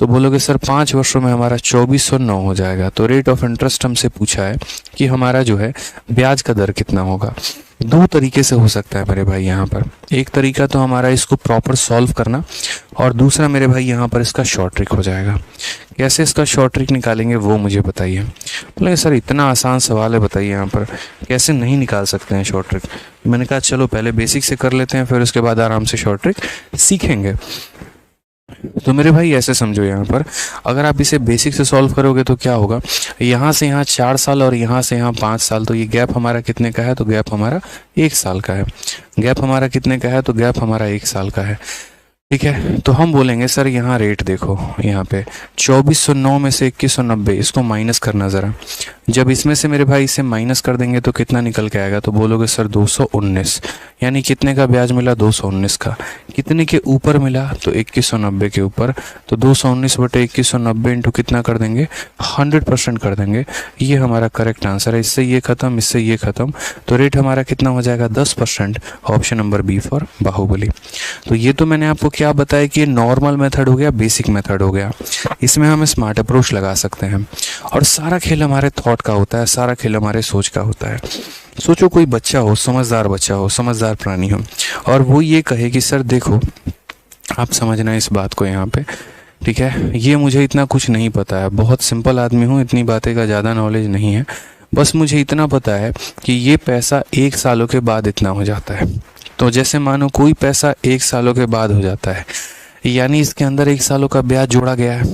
तो बोलोगे सर 5 वर्षों में हमारा 2409 हो जाएगा। तो रेट ऑफ इंटरेस्ट हमसे पूछा है कि हमारा जो है ब्याज का दर कितना होगा। 2 तरीके से हो सकता है मेरे भाई यहाँ पर। एक तरीका तो हमारा इसको प्रॉपर सॉल्व करना, और दूसरा मेरे भाई यहाँ पर इसका शॉर्ट ट्रिक हो जाएगा। कैसे इसका शॉर्ट ट्रिक निकालेंगे वो मुझे बताइए। बोले सर इतना आसान सवाल है, बताइए यहाँ पर कैसे नहीं निकाल सकते हैं शॉर्ट ट्रिक। मैंने कहा चलो पहले बेसिक से कर लेते हैं, फिर उसके बाद आराम से शॉर्ट ट्रिक सीखेंगे। तो मेरे भाई ऐसे समझो, यहाँ पर अगर आप इसे बेसिक से सॉल्व करोगे तो क्या होगा, यहाँ से यहाँ 4 साल और यहाँ से यहाँ 5 साल, तो ये गैप हमारा कितने का है, तो गैप हमारा 1 साल का है। गैप हमारा कितने का है, तो गैप हमारा 1 साल का है। ठीक है, तो हम बोलेंगे सर यहाँ रेट देखो, यहाँ पे 2409 में से 2190 इसको माइनस करना ज़रा। जब इसमें से मेरे भाई इसे माइनस कर देंगे तो कितना निकल के आएगा, तो बोलोगे सर 219। यानी कितने का ब्याज मिला, 219 का। कितने के ऊपर मिला, तो 2190 के ऊपर। तो 219 बटे 2190 इंटू कितना कर देंगे, 100% कर देंगे। ये हमारा करेक्ट आंसर है। इससे ये खत्म, इससे ये खत्म, तो रेट हमारा कितना हो जाएगा, 10%। Option number B for Baahubali. तो ये तो मैंने आपको क्या बताया कि ये नॉर्मल मेथड हो गया, बेसिक मेथड हो गया। इसमें हम स्मार्ट अप्रोच लगा सकते हैं, और सारा खेल हमारे थॉट का होता है, सारा खेल हमारे सोच का होता है। सोचो कोई बच्चा हो, समझदार बच्चा हो, समझदार प्राणी हो, और वो ये कहे कि सर देखो, आप समझना इस बात को यहाँ पे, ठीक है, ये मुझे इतना कुछ नहीं पता है, बहुत सिंपल आदमी हूँ, इतनी बातें का ज़्यादा नॉलेज नहीं है, बस मुझे इतना पता है कि ये पैसा 1 सालों के बाद इतना हो जाता है। तो जैसे मानो कोई पैसा 1 सालों के बाद हो जाता है, यानी इसके अंदर 1 सालों का ब्याज जोड़ा गया है,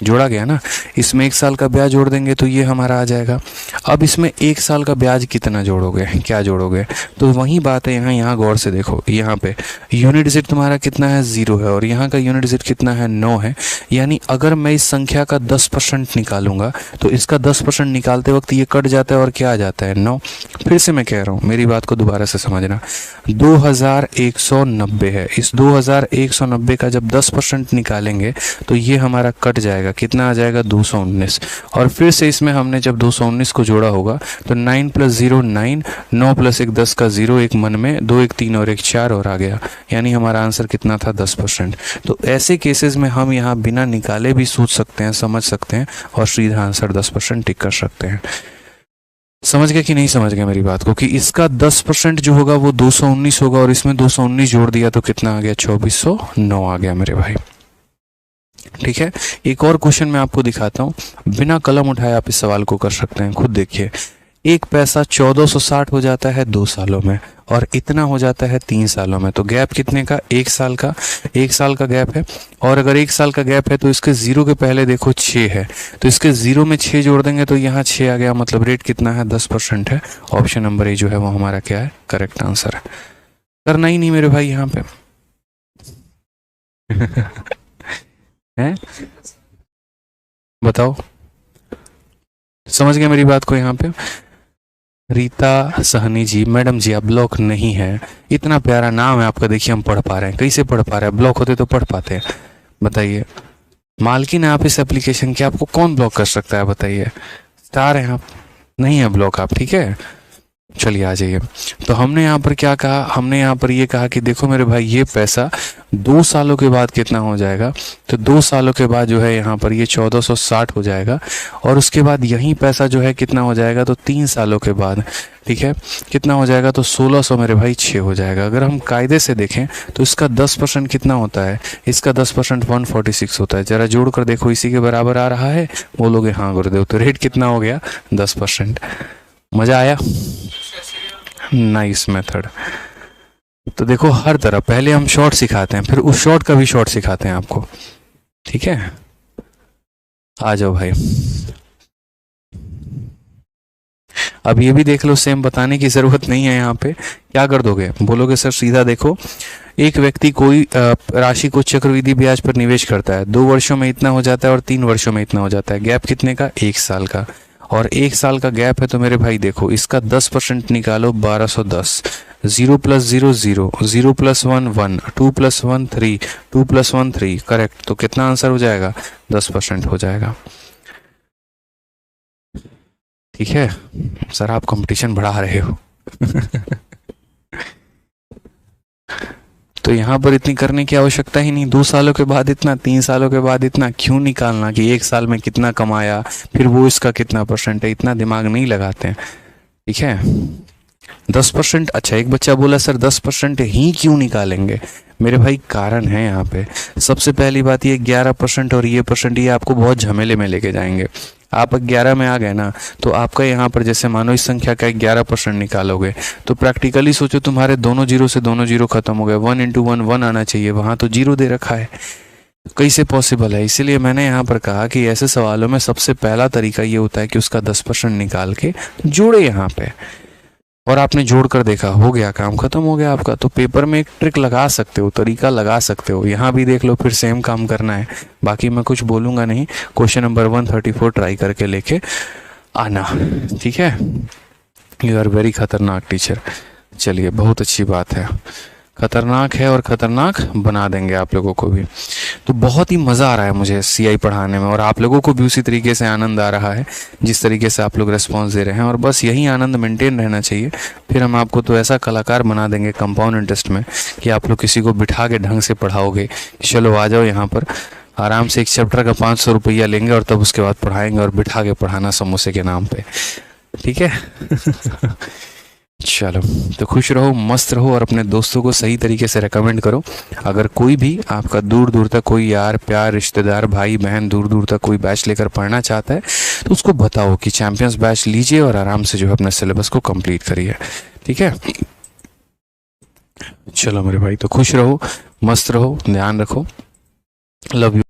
जोड़ा गया ना, इसमें 1 साल का ब्याज जोड़ देंगे तो ये हमारा आ जाएगा। अब इसमें 1 साल का ब्याज कितना जोड़ोगे, क्या जोड़ोगे, तो वही बात है यहाँ गौर से देखो, यहाँ पे यूनिट डिजिट तुम्हारा कितना है, 0 है, और यहाँ का यूनिट डिजिट कितना है, 9 है। यानी अगर मैं इस संख्या का 10% निकालूंगा तो इसका 10% निकालते वक्त ये कट जाता है और क्या आ जाता है, 9। फिर से मैं कह रहा हूँ, मेरी बात को दोबारा से समझना, 2190 है, इस 2190 का जब 10% निकालेंगे तो ये हमारा कट जाएगा, कितना आ जाएगा, 219। और फिर से इसमें हमने जब 219 को जोड़ा होगा तो 9 + 0 9, 9 + 1 10 का 0, एक मन में 2 1 3 और 1 4 और आ गया। यानी हमारा आंसर कितना था, 10%। तो ऐसे केसेस में हम यहाँ बिना निकाले भी सोच सकते हैं, समझ सकते हैं, और सीधा आंसर 10% टिक कर सकते हैं। समझ गए कि नहीं समझ गए मेरी बात को, कि इसका 10% जो होगा वो 219 होगा, और इसमें 219 जोड़ दिया तो कितना आ गया, 2409 आ गया मेरे भाई। ठीक है, एक और क्वेश्चन मैं आपको दिखाता हूँ, बिना कलम उठाए आप इस सवाल को कर सकते हैं, खुद देखिए। एक पैसा 1460 हो जाता है 2 सालों में, और इतना हो जाता है 3 सालों में। तो गैप कितने का? 1 साल का। 1 साल का गैप है, और अगर 1 साल का गैप है तो इसके जीरो के पहले देखो 6 है, तो इसके जीरो में 6 जोड़ देंगे तो यहाँ 6 आ गया, मतलब रेट कितना है? 10% है। ऑप्शन नंबर ए जो है वो हमारा क्या है? करेक्ट आंसर है। करना ही नहीं मेरे भाई यहाँ पे है, बताओ, समझ गए मेरी बात को? यहाँ पे रीता सहनी जी, मैडम जी आप ब्लॉक नहीं है, इतना प्यारा नाम है आपका, देखिए हम पढ़ पा रहे हैं। कैसे पढ़ पा रहे हैं? ब्लॉक होते तो पढ़ पाते हैं, बताइए। मालकिन है आप इस एप्लीकेशन के, आपको कौन ब्लॉक कर सकता है बताइए? स्टार हैं आप, नहीं है ब्लॉक आप, ठीक है। चलिए आ जाइए। तो हमने यहाँ पर क्या कहा? हमने यहाँ पर ये कहा कि देखो मेरे भाई ये पैसा 2 सालों के बाद कितना हो जाएगा, तो 2 सालों के बाद जो है यहाँ पर ये 1460 हो जाएगा, और उसके बाद यही पैसा जो है कितना हो जाएगा? तो 3 सालों के बाद, ठीक है, कितना हो जाएगा? तो 1600 मेरे भाई 6 हो जाएगा। अगर हम कायदे से देखें तो इसका 10% कितना होता है? इसका 10% 146 होता है। जरा जोड़ कर देखो, इसी के बराबर आ रहा है? बोलोगे हाँ गुरुदेव। तो रेट कितना हो गया? 10%। मजा आया? Nice method. तो देखो हर तरह पहले हम शॉर्ट सिखाते हैं, फिर उस शॉर्ट का भी शॉर्ट सिखाते हैं आपको, ठीक है। आ जाओ भाई, अब ये भी देख लो, सेम बताने की जरूरत नहीं है। यहाँ पे क्या कर दोगे? बोलोगे सर सीधा देखो, एक व्यक्ति कोई राशि को चक्रवृद्धि ब्याज पर निवेश करता है, 2 वर्षों में इतना हो जाता है और 3 वर्षों में इतना हो जाता है। गैप कितने का? 1 साल का, और 1 साल का गैप है। तो मेरे भाई देखो इसका 10% निकालो, 1210। 0 + 0 0, 0 + 1 1, 2 + 1 3, 2 + 1 3, करेक्ट। तो कितना आंसर हो जाएगा? 10% हो जाएगा, ठीक है। सर आप कंपटीशन बढ़ा रहे हो तो यहाँ पर इतनी करने की आवश्यकता ही नहीं। 2 सालों के बाद इतना, 3 सालों के बाद इतना, क्यों निकालना कि 1 साल में कितना कमाया, फिर वो इसका कितना % है, इतना दिमाग नहीं लगाते हैं, ठीक है। 10%, अच्छा एक बच्चा बोला सर 10% ही क्यों निकालेंगे? मेरे भाई कारण है यहाँ पे। सबसे पहली बात ये 11% और ये % ये आपको बहुत झमेले में लेके जाएंगे। आप 11 में आ गए ना, तो आपका यहाँ पर जैसे मानो इस संख्या का 11% निकालोगे तो प्रैक्टिकली सोचो तुम्हारे दोनों जीरो से दोनों जीरो खत्म हो गए। 1 × 1 1 आना चाहिए, वहां तो 0 दे रखा है, कैसे पॉसिबल है? इसीलिए मैंने यहाँ पर कहा कि ऐसे सवालों में सबसे पहला तरीका ये होता है कि उसका 10% निकाल के जोड़े यहाँ पे, और आपने जोड़ कर देखा, हो गया, काम खत्म हो गया आपका। तो पेपर में एक ट्रिक लगा सकते हो, तरीका लगा सकते हो। यहाँ भी देख लो, फिर सेम काम करना है। बाकी मैं कुछ बोलूँगा नहीं। क्वेश्चन नंबर 134 ट्राई करके लेके आना, ठीक है। यू आर वेरी खतरनाक टीचर। चलिए बहुत अच्छी बात है, खतरनाक है और खतरनाक बना देंगे आप लोगों को भी। तो बहुत ही मज़ा आ रहा है मुझे सीआई पढ़ाने में, और आप लोगों को भी उसी तरीके से आनंद आ रहा है जिस तरीके से आप लोग रिस्पांस दे रहे हैं। और बस यही आनंद मेंटेन रहना चाहिए, फिर हम आपको तो ऐसा कलाकार बना देंगे कंपाउंड इंटरेस्ट में कि आप लोग किसी को बिठा के ढंग से पढ़ाओगे। चलो आ जाओ यहाँ पर, आराम से एक चैप्टर का 500 रुपया लेंगे और तब उसके बाद पढ़ाएंगे, और बिठा के पढ़ाना समोसे के नाम पे, ठीक है। चलो तो खुश रहो, मस्त रहो, और अपने दोस्तों को सही तरीके से रेकमेंड करो। अगर कोई भी आपका दूर दूर तक कोई यार प्यार रिश्तेदार भाई बहन दूर दूर तक कोई बैच लेकर पढ़ना चाहता है तो उसको बताओ कि चैंपियंस बैच लीजिए और आराम से जो है अपने सिलेबस को कंप्लीट करिए, ठीक है। चलो मेरे भाई, तो खुश रहो, मस्त रहो, ध्यान रखो, लव यू।